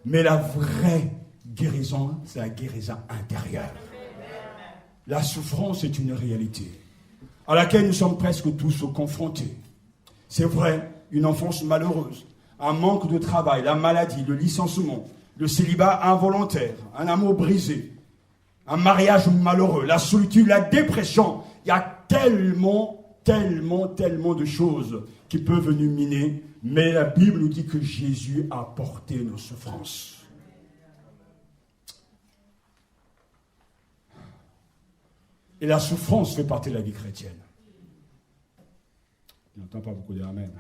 Mais la vraie guérison, c'est la guérison intérieure. La souffrance est une réalité à laquelle nous sommes presque tous confrontés. C'est vrai, une enfance malheureuse, un manque de travail, la maladie, le licenciement, le célibat involontaire, un amour brisé, un mariage malheureux, la solitude, la dépression. Il y a tellement de choses qui peuvent nous miner, mais la Bible nous dit que Jésus a porté nos souffrances. Et la souffrance fait partie de la vie chrétienne. Je n'entends pas beaucoup d'amen.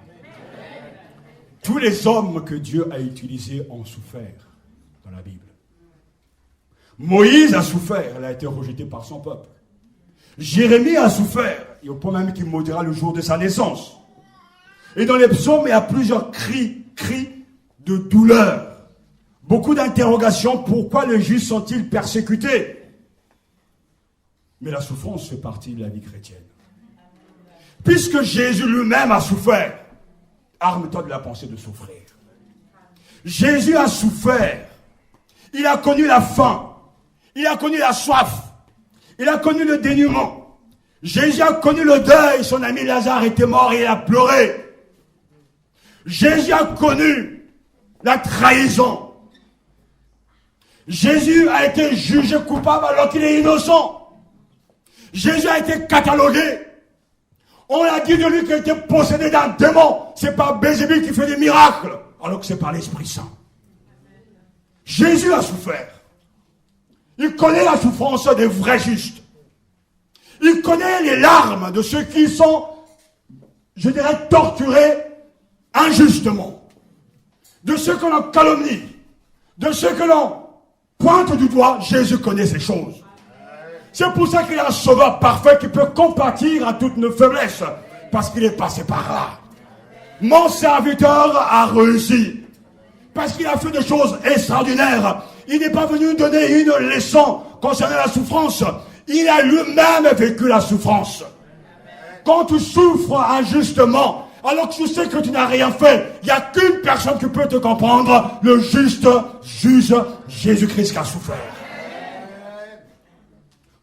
Tous les hommes que Dieu a utilisés ont souffert dans la Bible. Moïse a souffert, il a été rejeté par son peuple. Jérémie a souffert, et au point même qu'il maudira le jour de sa naissance. Et dans les psaumes, il y a plusieurs cris de douleur. Beaucoup d'interrogations, pourquoi les justes sont-ils persécutés? Mais la souffrance fait partie de la vie chrétienne. Puisque Jésus lui-même a souffert, arme-toi de la pensée de souffrir. Jésus a souffert. Il a connu la faim. Il a connu la soif. Il a connu le dénuement. Jésus a connu le deuil. Son ami Lazare était mort et il a pleuré. Jésus a connu la trahison. Jésus a été jugé coupable alors qu'il est innocent. Jésus a été catalogué. On a dit de lui qu'il était possédé d'un démon. C'est pas Bézébul qui fait des miracles, alors que c'est par l'Esprit Saint. Jésus a souffert. Il connaît la souffrance des vrais justes. Il connaît les larmes de ceux qui sont, je dirais, torturés injustement. De ceux que l'on calomnie. De ceux que l'on pointe du doigt. Jésus connaît ces choses. C'est pour ça qu'il est un sauveur parfait qui peut compatir à toutes nos faiblesses. Parce qu'il est passé par là. Mon serviteur a réussi. Parce qu'il a fait des choses extraordinaires. Il n'est pas venu donner une leçon concernant la souffrance. Il a lui-même vécu la souffrance. Quand tu souffres injustement, alors que tu sais que tu n'as rien fait, il n'y a qu'une personne qui peut te comprendre, le juste juge Jésus-Christ qui a souffert.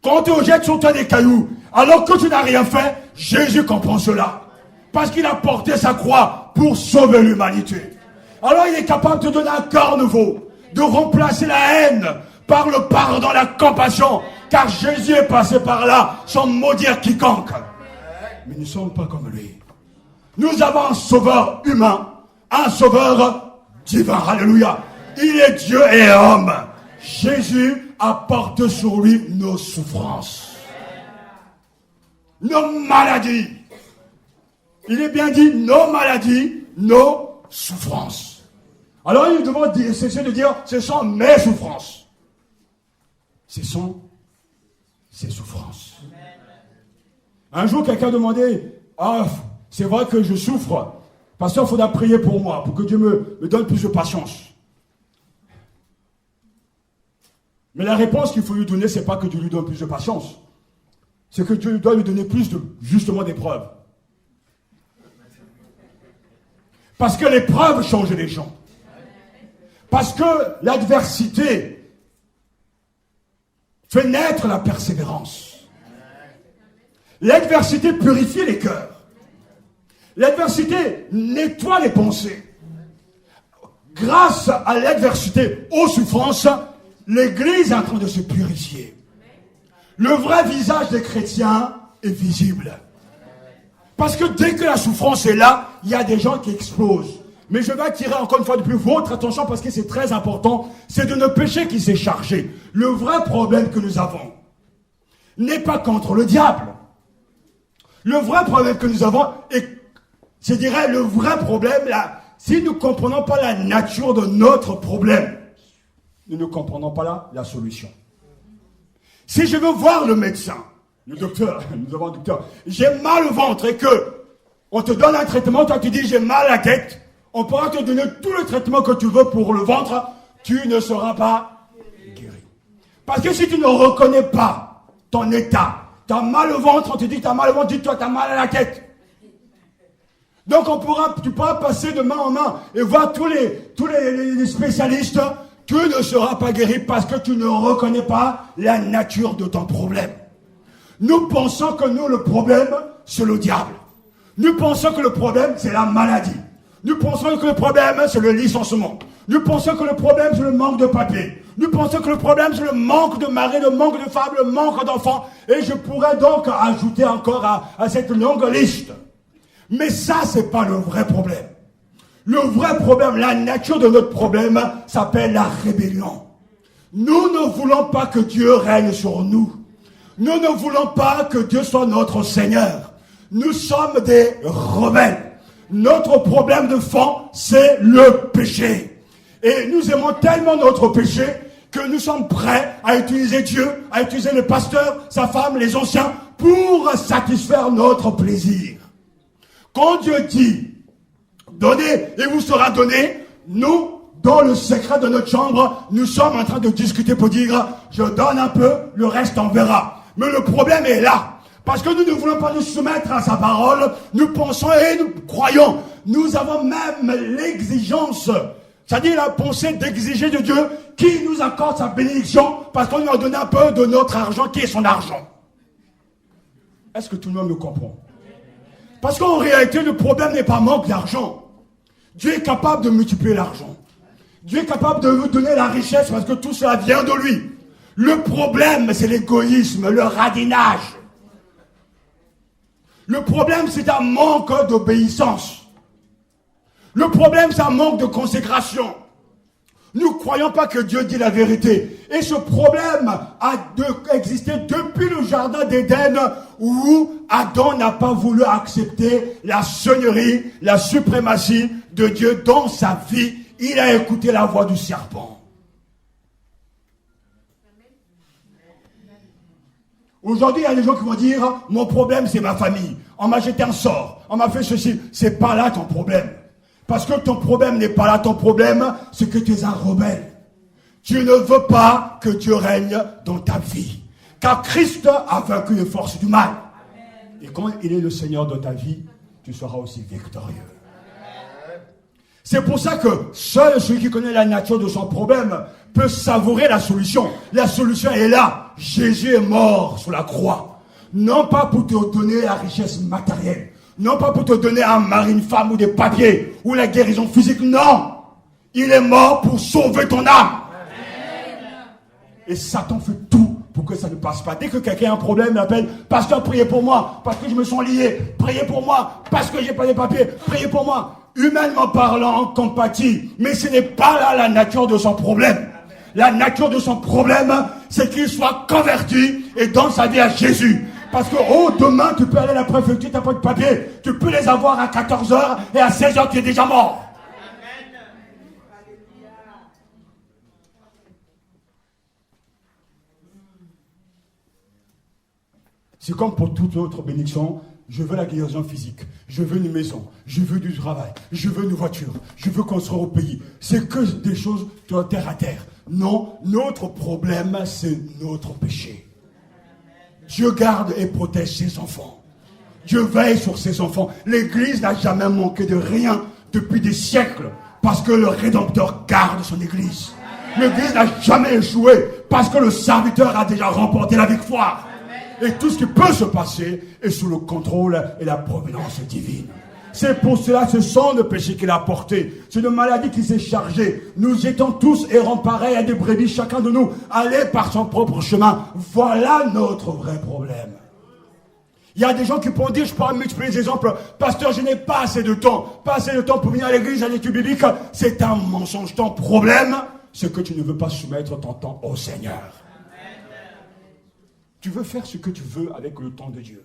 Quand tu jettes sur toi des cailloux, alors que tu n'as rien fait, Jésus comprend cela. Parce qu'il a porté sa croix pour sauver l'humanité. Alors il est capable de te donner un cœur nouveau, de remplacer la haine par le pardon, la compassion. Car Jésus est passé par là sans maudire quiconque. Mais nous ne sommes pas comme lui. Nous avons un sauveur humain, un sauveur divin. Alléluia. Il est Dieu et homme. Jésus apporte sur lui nos souffrances, nos maladies. Il est bien dit nos maladies, nos souffrances. Alors il demande cesser de dire ce sont mes souffrances. Ce sont ses souffrances. Un jour quelqu'un demandait c'est vrai que je souffre. Pasteur, il faudra prier pour moi, pour que Dieu me donne plus de patience. Mais la réponse qu'il faut lui donner, ce n'est pas que Dieu lui donne plus de patience. C'est que Dieu doit lui donner plus de, justement, d'épreuves. Parce que l'épreuve change les gens. Parce que l'adversité fait naître la persévérance. L'adversité purifie les cœurs. L'adversité nettoie les pensées. Grâce à l'adversité, aux souffrances, l'Église est en train de se purifier. Le vrai visage des chrétiens est visible. Parce que dès que la souffrance est là, il y a des gens qui explosent. Mais je vais attirer encore une fois de plus votre attention parce que c'est très important. C'est de nos péchés qui s'est chargé. Le vrai problème que nous avons n'est pas contre le diable. Le vrai problème que nous avons est, je dirais, le vrai problème, là, si nous ne comprenons pas la nature de notre problème, nous ne comprenons pas la solution. Si je veux voir le médecin, le docteur, nous avons un docteur, j'ai mal au ventre et que on te donne un traitement, toi tu dis j'ai mal à la tête, on pourra te donner tout le traitement que tu veux pour le ventre, tu ne seras pas guéri. Parce que si tu ne reconnais pas ton état, tu as mal au ventre, on te dit tu as mal au ventre, dis-toi tu as mal à la tête. Donc tu pourras passer de main en main et voir tous les spécialistes, tu ne seras pas guéri parce que tu ne reconnais pas la nature de ton problème. Nous pensons que nous, le problème, c'est le diable. Nous pensons que le problème, c'est la maladie. Nous pensons que le problème, c'est le licenciement. Nous pensons que le problème, c'est le manque de papier. Nous pensons que le problème, c'est le manque de mari, le manque de femme, le manque d'enfants. Et je pourrais donc ajouter encore à cette longue liste. Mais ça, c'est pas le vrai problème. Le vrai problème, la nature de notre problème, s'appelle la rébellion. Nous ne voulons pas que Dieu règne sur nous. Nous ne voulons pas que Dieu soit notre Seigneur. Nous sommes des rebelles. Notre problème de fond, c'est le péché. Et nous aimons tellement notre péché que nous sommes prêts à utiliser Dieu, à utiliser le pasteur, sa femme, les anciens, pour satisfaire notre plaisir. Quand Dieu dit, donnez et vous sera donné, nous, dans le secret de notre chambre, nous sommes en train de discuter pour dire, je donne un peu, le reste on verra. Mais le problème est là. Parce que nous ne voulons pas nous soumettre à sa parole, nous pensons et nous croyons. Nous avons même l'exigence, c'est-à-dire la pensée d'exiger de Dieu qui nous accorde sa bénédiction parce qu'on lui a donné un peu de notre argent qui est son argent. Est-ce que tout le monde me comprend? Parce qu'en réalité, le problème n'est pas manque d'argent. Dieu est capable de multiplier l'argent. Dieu est capable de vous donner la richesse parce que tout cela vient de lui. Le problème, c'est l'égoïsme, le radinage. Le problème, c'est un manque d'obéissance. Le problème, c'est un manque de consécration. Nous ne croyons pas que Dieu dit la vérité. Et ce problème a existé depuis le jardin d'Éden où Adam n'a pas voulu accepter la seigneurie, la suprématie de Dieu dans sa vie. Il a écouté la voix du serpent. Aujourd'hui, il y a des gens qui vont dire « Mon problème, c'est ma famille. On m'a jeté un sort. On m'a fait ceci. » C'est pas là ton problème. Parce que ton problème n'est pas là. Ton problème, c'est que tu es un rebelle. Tu ne veux pas que Dieu règne dans ta vie. Car Christ a vaincu les forces du mal. Et quand il est le Seigneur de ta vie, tu seras aussi victorieux. C'est pour ça que seul celui qui connaît la nature de son problème peut savourer la solution. La solution est là. Jésus est mort sur la croix. Non pas pour te donner la richesse matérielle. Non pas pour te donner un mari, une femme ou des papiers ou la guérison physique. Non. Il est mort pour sauver ton âme. Et Satan fait tout pour que ça ne passe pas. Dès que quelqu'un a un problème, il appelle « Pasteur, priez pour moi, parce que je me sens lié. Priez pour moi, parce que j'ai pas les papiers. Priez pour moi. » Humainement parlant, compatit. Mais ce n'est pas là la nature de son problème. La nature de son problème, c'est qu'il soit converti et donne sa vie à Jésus. Parce que, demain, tu peux aller à la préfecture, tu n'as pas de papier. Tu peux les avoir à 14h et à 16h, tu es déjà mort. C'est comme pour toute autre bénédiction. Je veux la guérison physique. Je veux une maison. Je veux du travail. Je veux une voiture. Je veux construire au pays. C'est que des choses de terre à terre. Non, notre problème, c'est notre péché. Dieu garde et protège ses enfants. Dieu veille sur ses enfants. L'Église n'a jamais manqué de rien depuis des siècles parce que le Rédempteur garde son Église. L'Église n'a jamais échoué parce que le serviteur a déjà remporté la victoire. Et tout ce qui peut se passer est sous le contrôle et la providence divine. C'est pour cela, ce sont le péché qu'il a porté. C'est une maladie qui s'est chargée. Nous étions tous errants pareils à des brebis, chacun de nous allait par son propre chemin. Voilà notre vrai problème. Il y a des gens qui pourront dire, je pourrais multiplier les exemples, pasteur, je n'ai pas assez de temps pour venir à l'église, à l'étude biblique. C'est un mensonge. Ton problème, c'est que tu ne veux pas soumettre ton temps au Seigneur. Tu veux faire ce que tu veux avec le temps de Dieu.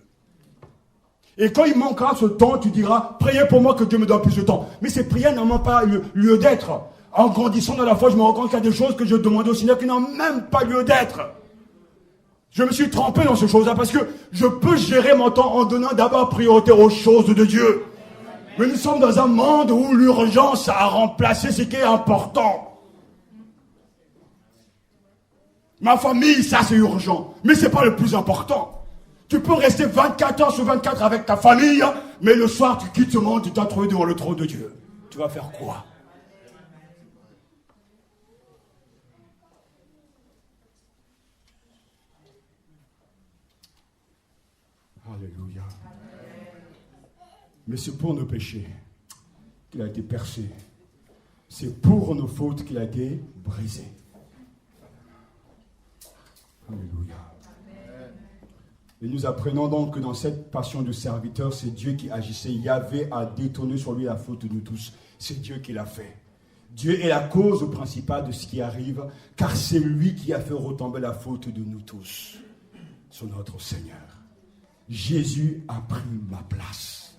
Et quand il manquera ce temps, tu diras, priez pour moi que Dieu me donne plus de temps. Mais ces prières n'ont pas lieu d'être. En grandissant dans la foi, je me rends compte qu'il y a des choses que je demandais au Seigneur qui n'ont même pas lieu d'être. Je me suis trompé dans ces choses-là parce que je peux gérer mon temps en donnant d'abord priorité aux choses de Dieu. Mais nous sommes dans un monde où l'urgence a remplacé ce qui est important. Ma famille, ça c'est urgent, mais ce n'est pas le plus important. Tu peux rester 24 heures sur 24 avec ta famille, mais le soir tu quittes ce monde, tu t'as trouvé devant le trône de Dieu. Tu vas faire quoi? Alléluia. Mais c'est pour nos péchés qu'il a été percé. C'est pour nos fautes qu'il a été brisé. Alléluia. Et nous apprenons donc que dans cette passion de serviteur, c'est Dieu qui agissait. Yahvé a détourné sur lui la faute de nous tous. C'est Dieu qui l'a fait. Dieu est la cause principale de ce qui arrive, car c'est lui qui a fait retomber la faute de nous tous sur notre Seigneur. Jésus a pris ma place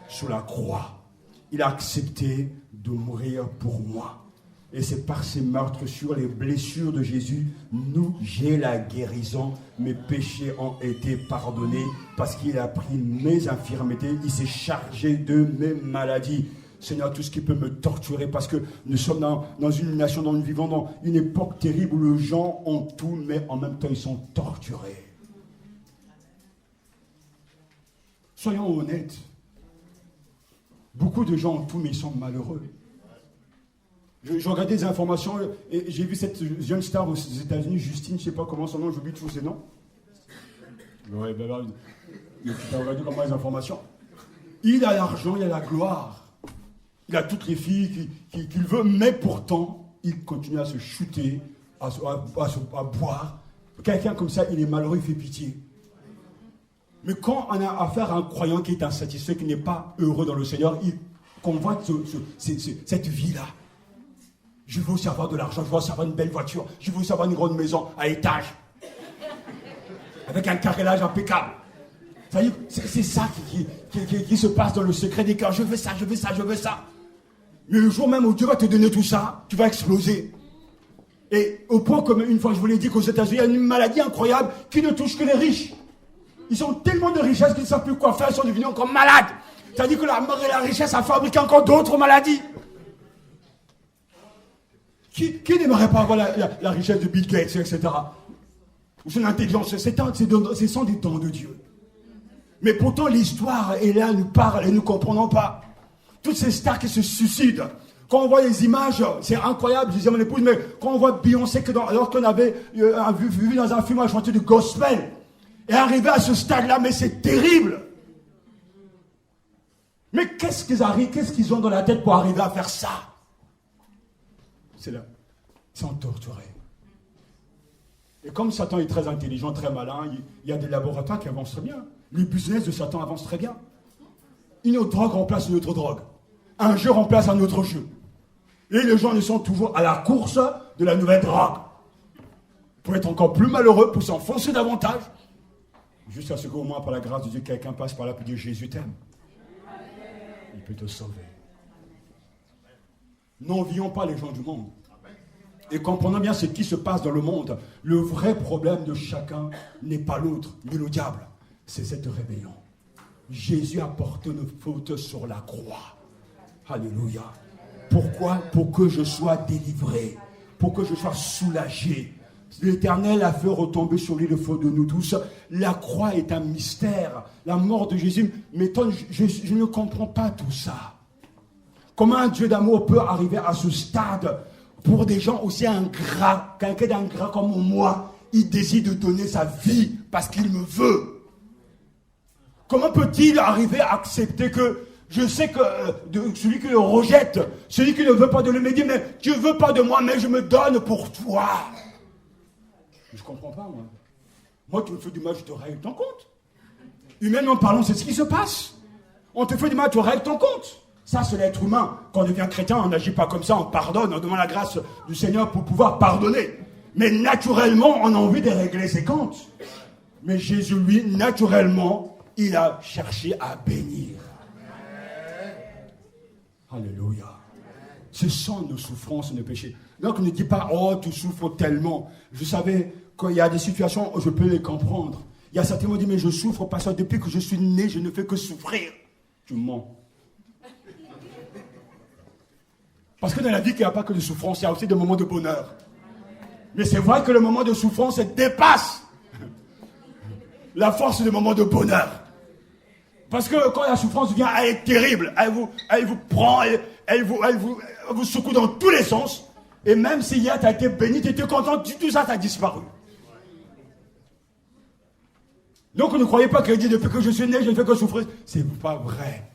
sur la croix. Il a accepté de mourir pour moi. Et c'est par ces meurtres sur les blessures de Jésus, j'ai la guérison. Mes péchés ont été pardonnés parce qu'il a pris mes infirmités. Il s'est chargé de mes maladies. Seigneur, tout ce qui peut me torturer parce que nous sommes dans une nation, nous vivons dans une époque terrible où les gens ont tout, mais en même temps ils sont torturés. Soyons honnêtes. Beaucoup de gens ont tout, mais ils sont malheureux. Je regardais des informations et j'ai vu cette jeune star aux États-Unis, Justine, je ne sais pas comment son nom, j'oublie toujours ses noms. Ouais, mais tu peux regarder comment les informations. Il a l'argent, il a la gloire. Il a toutes les filles qu'il veut, mais pourtant, il continue à se shooter, à boire. Quelqu'un comme ça, il est malheureux, il fait pitié. Mais quand on a affaire à un croyant qui est insatisfait, qui n'est pas heureux dans le Seigneur, il convoite cette vie-là. Je veux aussi avoir de l'argent, je veux aussi avoir une belle voiture, je veux aussi avoir une grande maison à étage, avec un carrelage impeccable. C'est ça qui se passe dans le secret des cœurs. Je veux ça, je veux ça, je veux ça. Mais le jour même où Dieu va te donner tout ça, tu vas exploser. Et au point, comme une fois je vous l'ai dit, qu'aux États-Unis, il y a une maladie incroyable qui ne touche que les riches. Ils ont tellement de richesses qu'ils ne savent plus quoi faire, ils sont devenus encore malades. C'est-à-dire que la mort et la richesse a fabriqué encore d'autres maladies. Qui n'aimerait pas avoir la richesse de Bill Gates, etc. Ou son intelligence, ce sont des dons de Dieu. Mais pourtant l'histoire est là, nous parle et nous ne comprenons pas. Toutes ces stars qui se suicident. Quand on voit les images, c'est incroyable, je disais à mon épouse, mais quand on voit Beyoncé, alors qu'on avait vu dans un film à chanter du gospel, et arriver à ce stade-là, mais c'est terrible. Mais qu'est-ce qu'ils ont dans la tête pour arriver à faire ça? C'est là. Ils sont torturés. Et comme Satan est très intelligent, très malin, il y a des laboratoires qui avancent très bien. Le business de Satan avance très bien. Une autre drogue remplace une autre drogue. Un jeu remplace un autre jeu. Et les gens, ils sont toujours à la course de la nouvelle drogue. Pour être encore plus malheureux, pour s'enfoncer davantage. Jusqu'à ce qu'au moins, par la grâce de Dieu, quelqu'un passe par là pour dire Jésus t'aime. Il peut te sauver. N'envions pas les gens du monde. Et comprenons bien ce qui se passe dans le monde. Le vrai problème de chacun n'est pas l'autre, ni le diable. C'est cette rébellion. Jésus a porté nos fautes sur la croix. Alléluia. Pourquoi? Pour que je sois délivré. pour que je sois soulagé. L'Éternel a fait retomber sur lui le feu de nous tous. La croix est un mystère. La mort de Jésus m'étonne. Je ne comprends pas tout ça. Comment un Dieu d'amour peut arriver à ce stade pour des gens aussi ingrats, quelqu'un d'ingrat comme moi, il décide de donner sa vie parce qu'il me veut. Comment peut-il arriver à accepter que je sais que celui qui le rejette, celui qui ne veut pas de lui me dit, mais tu ne veux pas de moi, mais je me donne pour toi. Je ne comprends pas, moi. Moi, tu me fais du mal, je te règle ton compte. Humainement parlant, c'est ce qui se passe. On te fait du mal, tu règles ton compte. Ça, c'est l'être humain. Quand on devient chrétien, on n'agit pas comme ça, on pardonne, on demande la grâce du Seigneur pour pouvoir pardonner. Mais naturellement, on a envie de régler ses comptes. Mais Jésus, lui, naturellement, il a cherché à bénir. Alléluia. Ce sont nos souffrances et nos péchés. Donc, ne dis pas, oh, tu souffres tellement. Je savais qu'il y a des situations où je peux les comprendre. Il y a certains qui m'ont dit, mais je souffre parce que depuis que je suis né, je ne fais que souffrir. Tu mens. Parce que dans la vie, il n'y a pas que de souffrance, il y a aussi des moments de bonheur. Mais c'est vrai que le moment de souffrance dépasse la force des moments de bonheur. Parce que quand la souffrance vient, elle est terrible. Elle vous prend, elle vous secoue dans tous les sens. Et même si hier tu as été béni, tu étais content, tout ça t'a disparu. Donc ne croyez pas qu'il dit depuis que je suis né, je ne fais que souffrir. C'est pas vrai.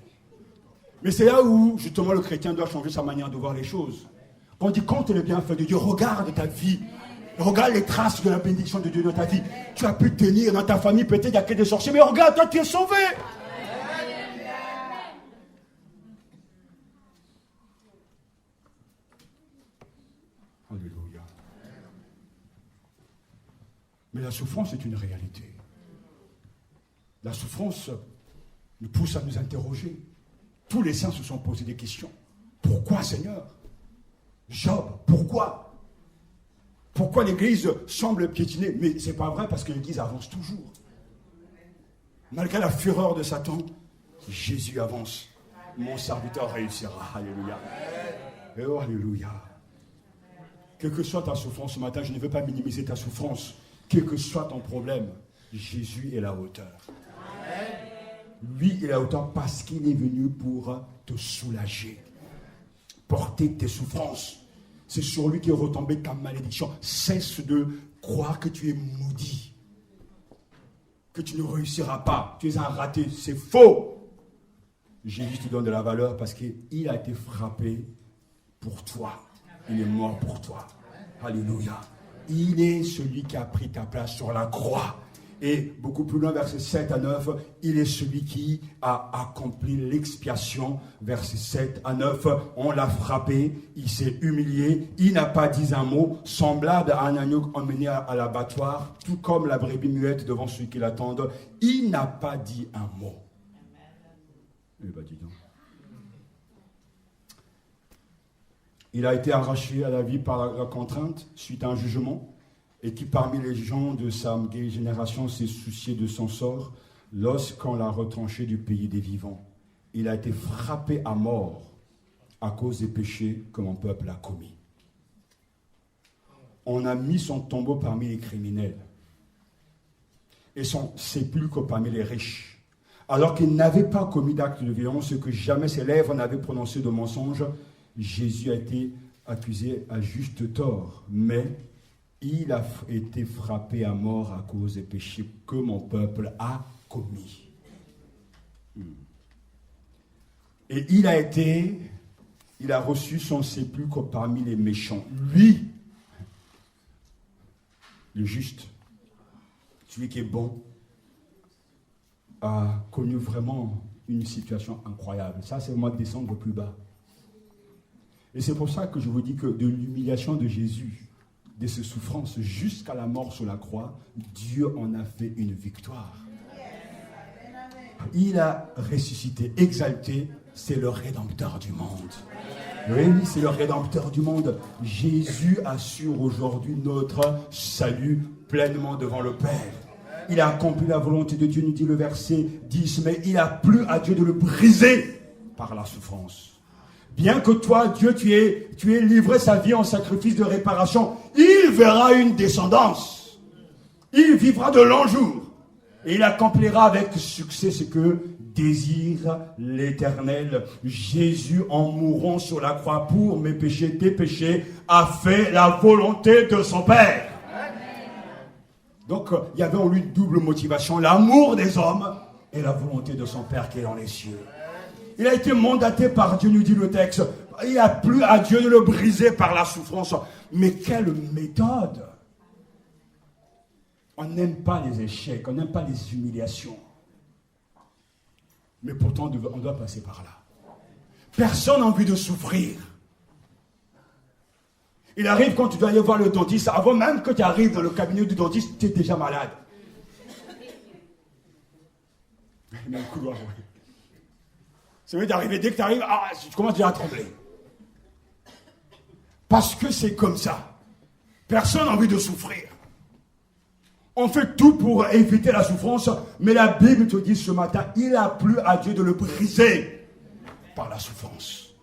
Mais c'est là où, justement, le chrétien doit changer sa manière de voir les choses. On dit, compte le bienfait de Dieu, regarde ta vie. Regarde les traces de la bénédiction de Dieu dans ta vie. Tu as pu tenir dans ta famille, peut-être il y a que des sorciers, mais regarde, toi, tu es sauvé. Alléluia. Mais la souffrance est une réalité. La souffrance nous pousse à nous interroger. Tous les saints se sont posés des questions. Pourquoi, Seigneur? Job, pourquoi? Pourquoi l'Église semble piétiner? Mais ce n'est pas vrai parce que l'Église avance toujours. Malgré la fureur de Satan, Jésus avance. Mon serviteur réussira. Alléluia. Et oh, alléluia. Quelle que soit ta souffrance ce matin, je ne veux pas minimiser ta souffrance. Quel que soit ton problème, Jésus est la hauteur. Lui, il est à hauteur parce qu'il est venu pour te soulager, porter tes souffrances. C'est sur lui qu'est retombée ta malédiction. Cesse de croire que tu es maudit, que tu ne réussiras pas, tu es un raté. C'est faux. Jésus te donne de la valeur parce qu'il a été frappé pour toi. Il est mort pour toi. Alléluia. Il est celui qui a pris ta place sur la croix. Et beaucoup plus loin, versets 7 à 9, il est celui qui a accompli l'expiation. Versets 7 à 9, on l'a frappé, il s'est humilié, il n'a pas dit un mot, semblable à un agneau emmené à l'abattoir, tout comme la brebis muette devant ceux qui l'attendent. Il n'a pas dit un mot. Eh bien, dis donc. Il a été arraché à la vie par la contrainte suite à un jugement. Et qui parmi les gens de sa génération s'est soucié de son sort lorsqu'on l'a retranché du pays des vivants. Il a été frappé à mort à cause des péchés que mon peuple a commis. On a mis son tombeau parmi les criminels et son sépulcre parmi les riches. Alors qu'il n'avait pas commis d'acte de violence, que jamais ses lèvres n'avaient prononcé de mensonge, Jésus a été accusé à juste tort, mais il a été frappé à mort à cause des péchés que mon peuple a commis. Et il a reçu son sépulcre parmi les méchants. Lui, le juste, celui qui est bon, a connu vraiment une situation incroyable. Ça, c'est au mois de décembre plus bas. Et c'est pour ça que je vous dis que de l'humiliation de Jésus, de ses souffrances jusqu'à la mort sur la croix, Dieu en a fait une victoire. Il a ressuscité, exalté, c'est le Rédempteur du monde. Oui, c'est le Rédempteur du monde. Jésus assure aujourd'hui notre salut pleinement devant le Père. Il a accompli la volonté de Dieu, nous dit le verset 10, mais il a plu à Dieu de le briser par la souffrance. Bien que toi, Dieu, tu aies livré sa vie en sacrifice de réparation, il verra une descendance. Il vivra de longs jours. Et il accomplira avec succès ce que désire l'Éternel. Jésus, en mourant sur la croix pour mes péchés, tes péchés, a fait la volonté de son Père. Donc, il y avait en lui une double motivation, l'amour des hommes et la volonté de son Père qui est dans les cieux. Il a été mandaté par Dieu, nous dit le texte. Il n'a plu à Dieu de le briser par la souffrance. Mais quelle méthode! On n'aime pas les échecs, on n'aime pas les humiliations. Mais pourtant, on doit passer par là. Personne n'a envie de souffrir. Il arrive quand tu dois aller voir le dentiste, avant même que tu arrives dans le cabinet du dentiste, tu es déjà malade. Il met un couloir, oui. Ça veut dire d'arriver, dès que tu arrives, tu commences déjà à trembler. Parce que c'est comme ça. Personne n'a envie de souffrir. On fait tout pour éviter la souffrance, mais la Bible te dit ce matin, il a plu à Dieu de le briser par la souffrance.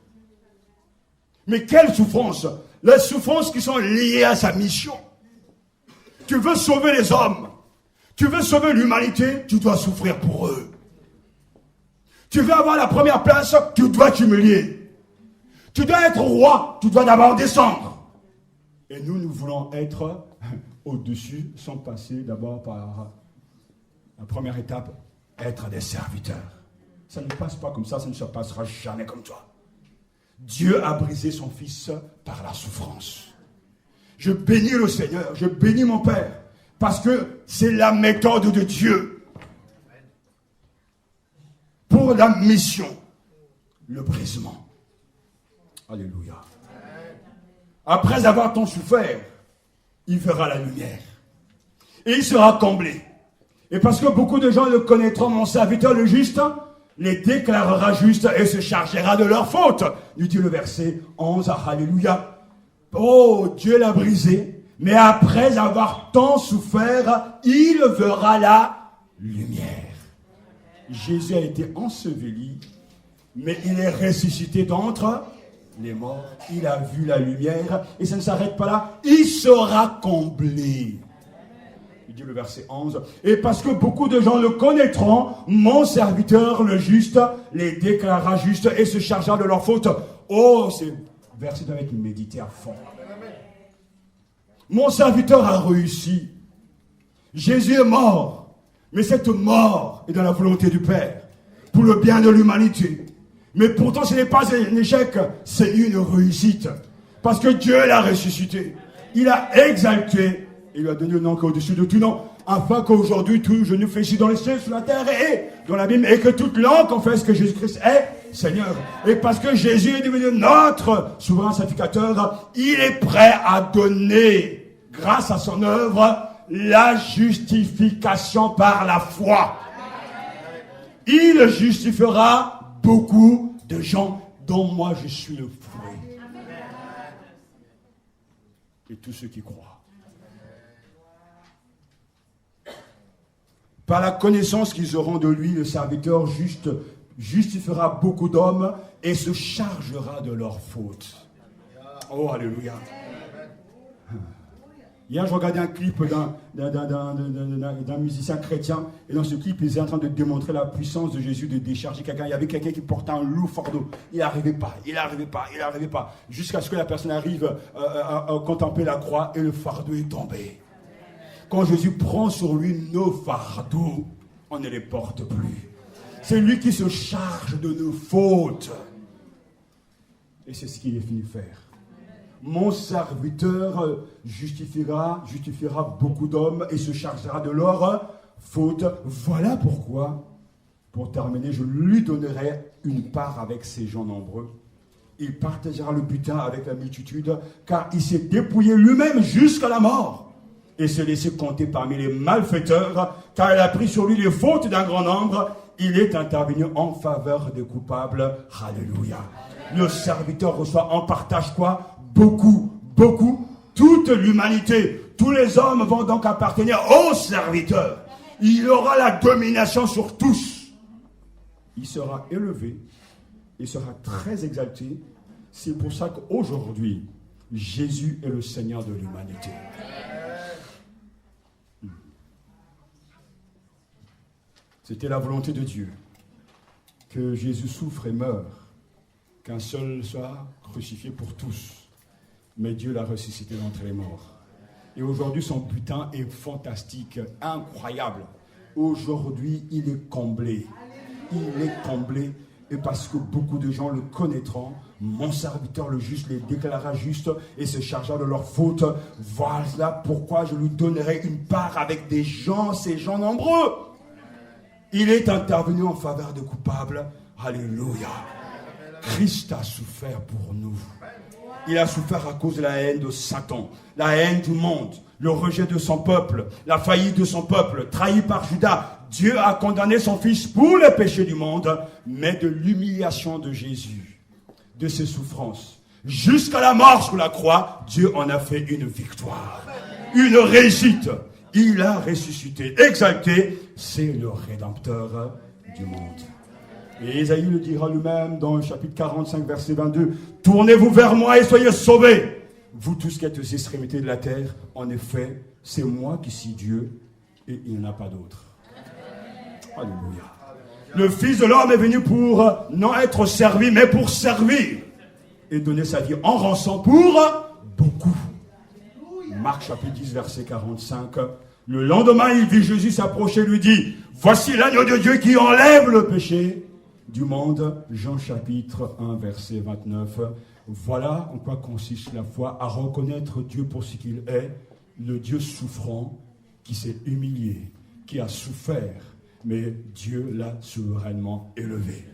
Mais quelle souffrance? Les souffrances qui sont liées à sa mission. Tu veux sauver les hommes, tu veux sauver l'humanité, tu dois souffrir pour eux. Tu veux avoir la première place, tu dois t'humilier. Tu dois être roi, tu dois d'abord descendre. Et nous voulons être au-dessus sans passer d'abord par la première étape, être des serviteurs. Ça ne passe pas comme ça ne se passera jamais comme toi. Dieu a brisé son fils par la souffrance. Je bénis le Seigneur, je bénis mon Père, parce que c'est la méthode de Dieu. Pour la mission, le brisement. Alléluia. Après avoir tant souffert, il verra la lumière. Et il sera comblé. Et parce que beaucoup de gens le connaîtront, mon serviteur le juste, les déclarera justes et se chargera de leurs fautes. Nous dit le verset 11. Alléluia. Oh, Dieu l'a brisé, mais après avoir tant souffert, il verra la lumière. Jésus a été enseveli, mais il est ressuscité d'entre les morts. Il a vu la lumière, et ça ne s'arrête pas là. Il sera comblé. Il dit le verset 11. Et parce que beaucoup de gens le connaîtront, mon serviteur, le juste, les déclarera justes et se chargera de leurs fautes. Oh, ces versets doivent être médités à fond. Mon serviteur a réussi. Jésus est mort. Mais cette mort est dans la volonté du Père, pour le bien de l'humanité. Mais pourtant, ce n'est pas un échec, c'est une réussite. Parce que Dieu l'a ressuscité. Il a exalté, il lui a donné le nom qui est au-dessus de tout nom, afin qu'aujourd'hui, tout genou fléchit dans les cieux, sur la terre et dans la Bible, et que toute langue confesse que Jésus-Christ est Seigneur. Et parce que Jésus est devenu notre souverain sacrificateur, il est prêt à donner, grâce à son œuvre, la justification par la foi. Il justifiera beaucoup de gens dont moi je suis le fruit. Et tous ceux qui croient. Par la connaissance qu'ils auront de lui, le serviteur juste justifiera beaucoup d'hommes et se chargera de leurs fautes. Oh, alléluia. Hier, je regardais un clip d'un musicien chrétien, et dans ce clip, il était en train de démontrer la puissance de Jésus de décharger quelqu'un. Il y avait quelqu'un qui portait un lourd fardeau. Il n'arrivait pas, jusqu'à ce que la personne arrive à contempler la croix, et le fardeau est tombé. Quand Jésus prend sur lui nos fardeaux, on ne les porte plus. C'est lui qui se charge de nos fautes. Et c'est ce qu'il est fini de faire. Mon serviteur justifiera beaucoup d'hommes et se chargera de leurs fautes. Voilà pourquoi, pour terminer, je lui donnerai une part avec ces gens nombreux. Il partagera le butin avec la multitude, car il s'est dépouillé lui-même jusqu'à la mort et s'est laissé compter parmi les malfaiteurs, car il a pris sur lui les fautes d'un grand nombre. Il est intervenu en faveur des coupables. Alléluia. Le serviteur reçoit en partage quoi? Beaucoup. Toute l'humanité, tous les hommes vont donc appartenir au serviteur. Il aura la domination sur tous. Il sera élevé, il sera très exalté, C'est pour ça qu'aujourd'hui, Jésus est le Seigneur de l'humanité. C'était la volonté de Dieu que Jésus souffre et meure, qu'un seul soit crucifié pour tous. Mais Dieu l'a ressuscité d'entre les morts. Et aujourd'hui, son butin est fantastique, incroyable. Aujourd'hui, il est comblé. Il est comblé. Et parce que beaucoup de gens le connaîtront, mon serviteur le juste les déclarera juste et se chargera de leurs fautes. Voilà pourquoi je lui donnerai une part avec des gens, ces gens nombreux. Il est intervenu en faveur des coupables. Alléluia. Christ a souffert pour nous. Il a souffert à cause de la haine de Satan, la haine du monde, le rejet de son peuple, la faillite de son peuple, trahi par Judas. Dieu a condamné son Fils pour les péchés du monde, mais de l'humiliation de Jésus, de ses souffrances, jusqu'à la mort sur la croix, Dieu en a fait une victoire, une réussite. Il a ressuscité, exalté, c'est le Rédempteur du monde. Et Ésaïe le dira lui-même dans le chapitre 45, verset 22. « Tournez-vous vers moi et soyez sauvés, vous tous qui êtes aux extrémités de la terre. En effet, c'est moi qui suis Dieu et il n'y en a pas d'autre. » Alléluia. Le Fils de l'homme est venu pour non être servi, mais pour servir et donner sa vie en rançon pour beaucoup. Marc chapitre 10, verset 45. Le lendemain, il vit Jésus s'approcher et lui dit « Voici l'agneau de Dieu qui enlève le péché du monde. » Jean chapitre 1, verset 29. Voilà en quoi consiste la foi, à reconnaître Dieu pour ce qu'il est, le Dieu souffrant, qui s'est humilié, qui a souffert, mais Dieu l'a souverainement élevé,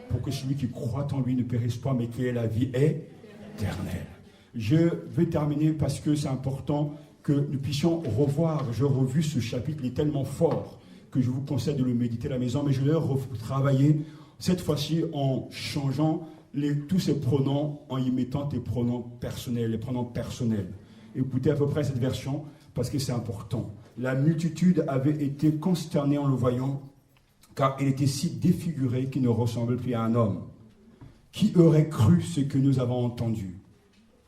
pour que celui qui croit en lui ne périsse pas, mais qui ait la vie éternelle. Je vais terminer parce que c'est important que nous puissions revoir. J'ai revu ce chapitre, il est tellement fort que je vous conseille de le méditer à la maison, mais je vais retravailler cette fois-ci en changeant tous ces pronoms, en y mettant des pronoms personnels, les pronoms personnels. Écoutez à peu près cette version, parce que c'est important. La multitude avait été consternée en le voyant, car il était si défiguré qu'il ne ressemblait plus à un homme. Qui aurait cru ce que nous avons entendu?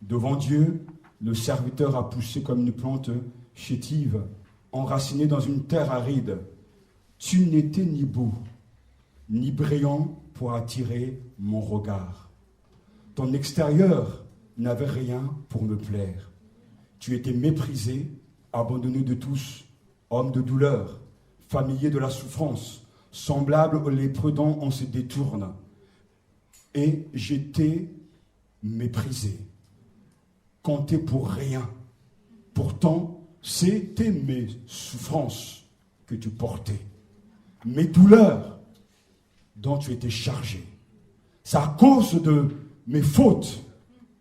Devant Dieu, le serviteur a poussé comme une plante chétive, enracinée dans une terre aride. Tu n'étais ni beau, ni brillant pour attirer mon regard. Ton extérieur n'avait rien pour me plaire. Tu étais méprisé, abandonné de tous, homme de douleur, familier de la souffrance, semblable aux lépreux dont on se détourne. Et j'étais méprisé, compté pour rien. Pourtant, c'était mes souffrances que tu portais, mes douleurs dont tu étais chargé. C'est à cause de mes fautes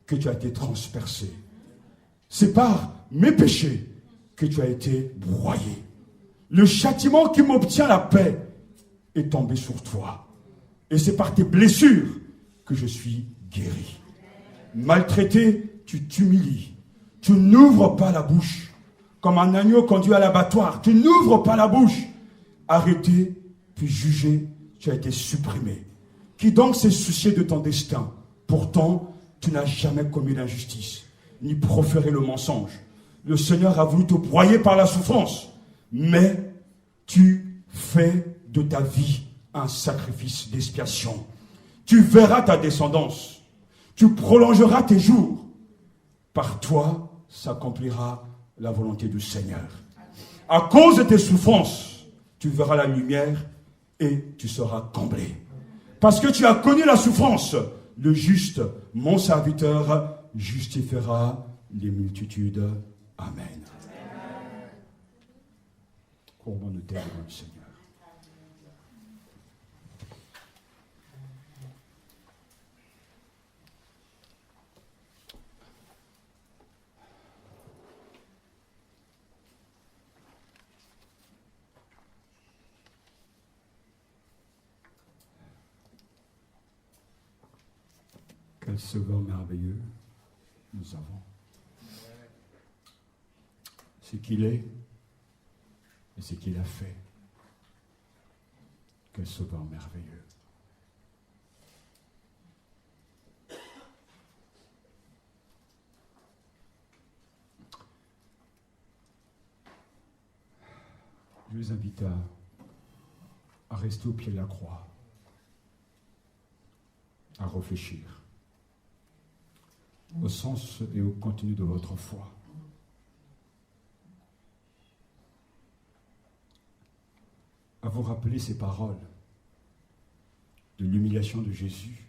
que tu as été transpercé. C'est par mes péchés que tu as été broyé. Le châtiment qui m'obtient la paix est tombé sur toi. Et c'est par tes blessures que je suis guéri. Maltraité, tu t'humilies. Tu n'ouvres pas la bouche. Comme un agneau conduit à l'abattoir, tu n'ouvres pas la bouche. Arrêté, puis jugé, tu as été supprimé. Qui donc s'est soucié de ton destin? Pourtant, tu n'as jamais commis l'injustice, ni proféré le mensonge. Le Seigneur a voulu te broyer par la souffrance, mais tu fais de ta vie un sacrifice d'expiation. Tu verras ta descendance, tu prolongeras tes jours. Par toi s'accomplira la volonté du Seigneur. À cause de tes souffrances, tu verras la lumière et tu seras comblé. Parce que tu as connu la souffrance, le juste, mon serviteur, justifiera les multitudes. Amen. Courbons nos têtes devant le Seigneur. Quel sauveur merveilleux nous avons. Ce qu'il est et ce qu'il a fait. Quel sauveur merveilleux. Je les invite à rester au pied de la croix, à réfléchir au sens et au contenu de votre foi. À vous rappeler ces paroles de l'humiliation de Jésus,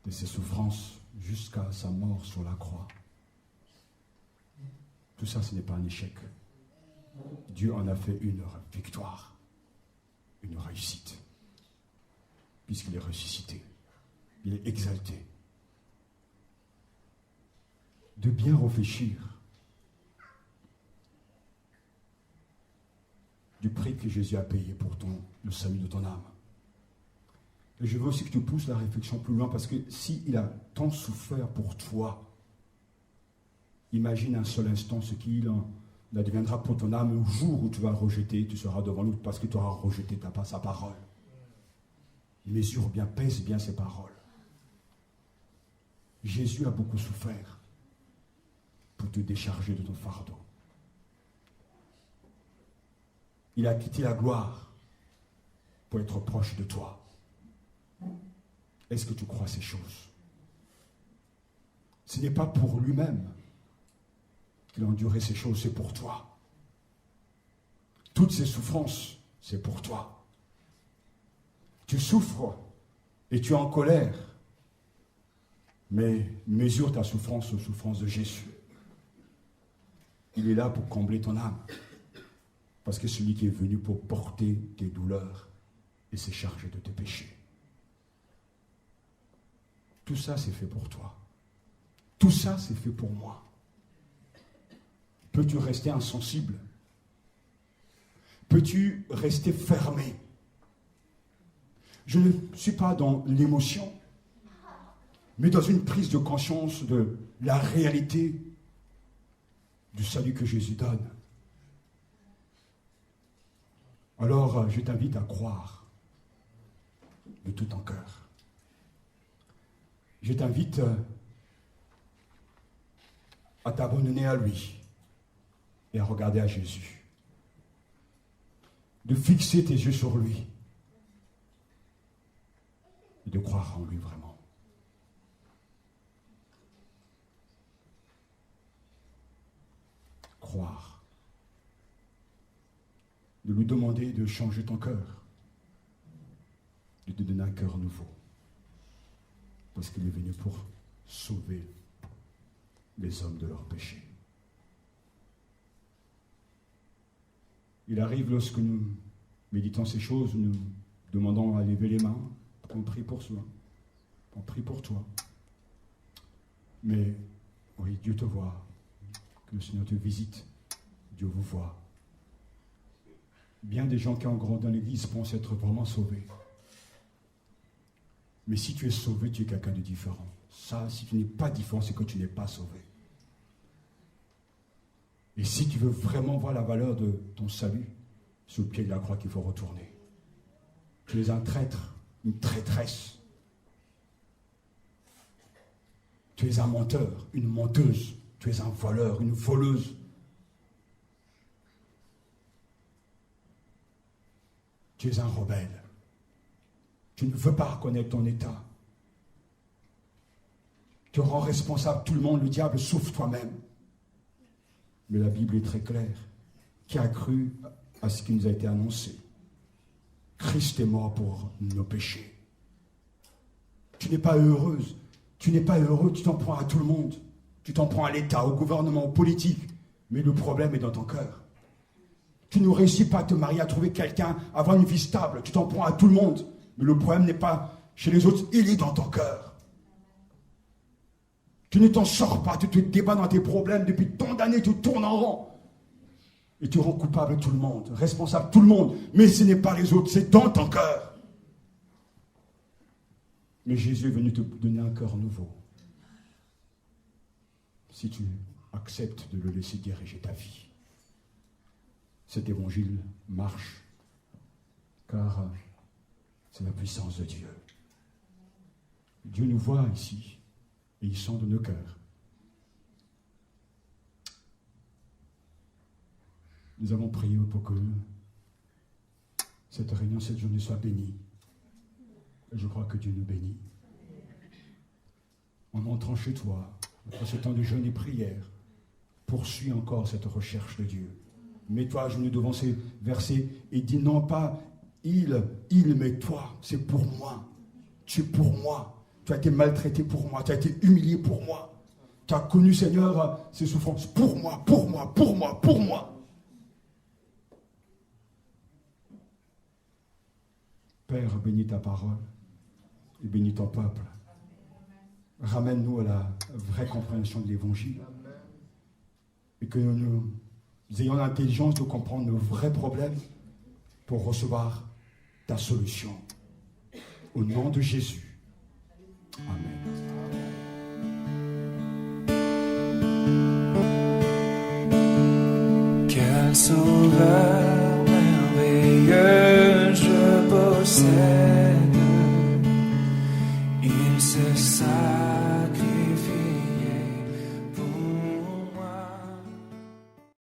de ses souffrances jusqu'à sa mort sur la croix. Tout ça, ce n'est pas un échec. Dieu en a fait une victoire, une réussite, puisqu'il est ressuscité, il est exalté. De bien réfléchir du prix que Jésus a payé pour le salut de ton âme. Et je veux aussi que tu pousses la réflexion plus loin, parce que s'il a tant souffert pour toi, imagine un seul instant ce qu'il en adviendra pour ton âme. Le jour où tu vas le rejeter, tu seras devant nous parce que tu auras rejeté sa parole. Mesure bien, pèse bien ses paroles. Jésus a beaucoup souffert pour te décharger de ton fardeau. Il a quitté la gloire pour être proche de toi. Est-ce que tu crois ces choses? Ce n'est pas pour lui-même qu'il a enduré ces choses, c'est pour toi. Toutes ces souffrances, c'est pour toi. Tu souffres et tu es en colère, mais mesure ta souffrance aux souffrances de Jésus. Il est là pour combler ton âme, parce que celui qui est venu pour porter tes douleurs et s'est chargé de tes péchés. Tout ça, c'est fait pour toi. Tout ça, c'est fait pour moi. Peux-tu rester insensible? Peux-tu rester fermé? Je ne suis pas dans l'émotion, mais dans une prise de conscience de la réalité du salut que Jésus donne. Alors, je t'invite à croire de tout ton cœur. Je t'invite à t'abandonner à lui et à regarder à Jésus. De fixer tes yeux sur lui et de croire en lui vraiment. Croire. De lui demander de changer ton cœur, de te donner un cœur nouveau. Parce qu'il est venu pour sauver les hommes de leurs péchés. Il arrive lorsque nous méditons ces choses, nous demandons à lever les mains, on prie pour soi, on prie pour toi. Mais oui, Dieu te voit, que le Seigneur te visite, Dieu vous voit. Bien des gens qui ont grandi dans l'église pensent être vraiment sauvés. Mais si tu es sauvé, tu es quelqu'un de différent. Ça, si tu n'es pas différent, c'est que tu n'es pas sauvé. Et si tu veux vraiment voir la valeur de ton salut, c'est au pied de la croix qu'il faut retourner. Tu es un traître, une traîtresse. Tu es un menteur, une menteuse. Tu es un voleur, une voleuse. Tu es un rebelle. Tu ne veux pas reconnaître ton état. Tu rends responsable tout le monde, le diable, sauf toi-même. Mais la Bible est très claire. Qui a cru à ce qui nous a été annoncé? Christ est mort pour nos péchés. Tu n'es pas heureuse. Tu n'es pas heureux, tu t'en prends à tout le monde. Tu t'en prends à l'État, au gouvernement, aux politiques. Mais le problème est dans ton cœur. Tu ne réussis pas à te marier, à trouver quelqu'un, à avoir une vie stable. Tu t'en prends à tout le monde. Mais le problème n'est pas chez les autres, il est dans ton cœur. Tu ne t'en sors pas, tu te débats dans tes problèmes depuis tant d'années, tu tournes en rond. Et tu rends coupable tout le monde, responsable tout le monde. Mais ce n'est pas les autres, c'est dans ton cœur. Mais Jésus est venu te donner un cœur nouveau. Si tu acceptes de le laisser diriger ta vie. Cet évangile marche, car c'est la puissance de Dieu. Dieu nous voit ici, et il sonde nos cœurs. Nous avons prié pour que cette réunion, cette journée soit bénie. Et je crois que Dieu nous bénit. En entrant chez toi, après ce temps de jeûne et prière, poursuis encore cette recherche de Dieu. Mets-toi à genoux devant ces versets et dis non pas il, mais toi, c'est pour moi. Tu es pour moi. Tu as été maltraité pour moi. Tu as été humilié pour moi. Tu as connu, Seigneur, ces souffrances pour moi, pour moi, pour moi, pour moi. Père, bénis ta parole et bénis ton peuple. Ramène-nous à la vraie compréhension de l'Évangile et que nous ayons l'intelligence de comprendre nos vrais problèmes pour recevoir ta solution. Au nom de Jésus. Amen. Quel sauveur merveilleux je possède.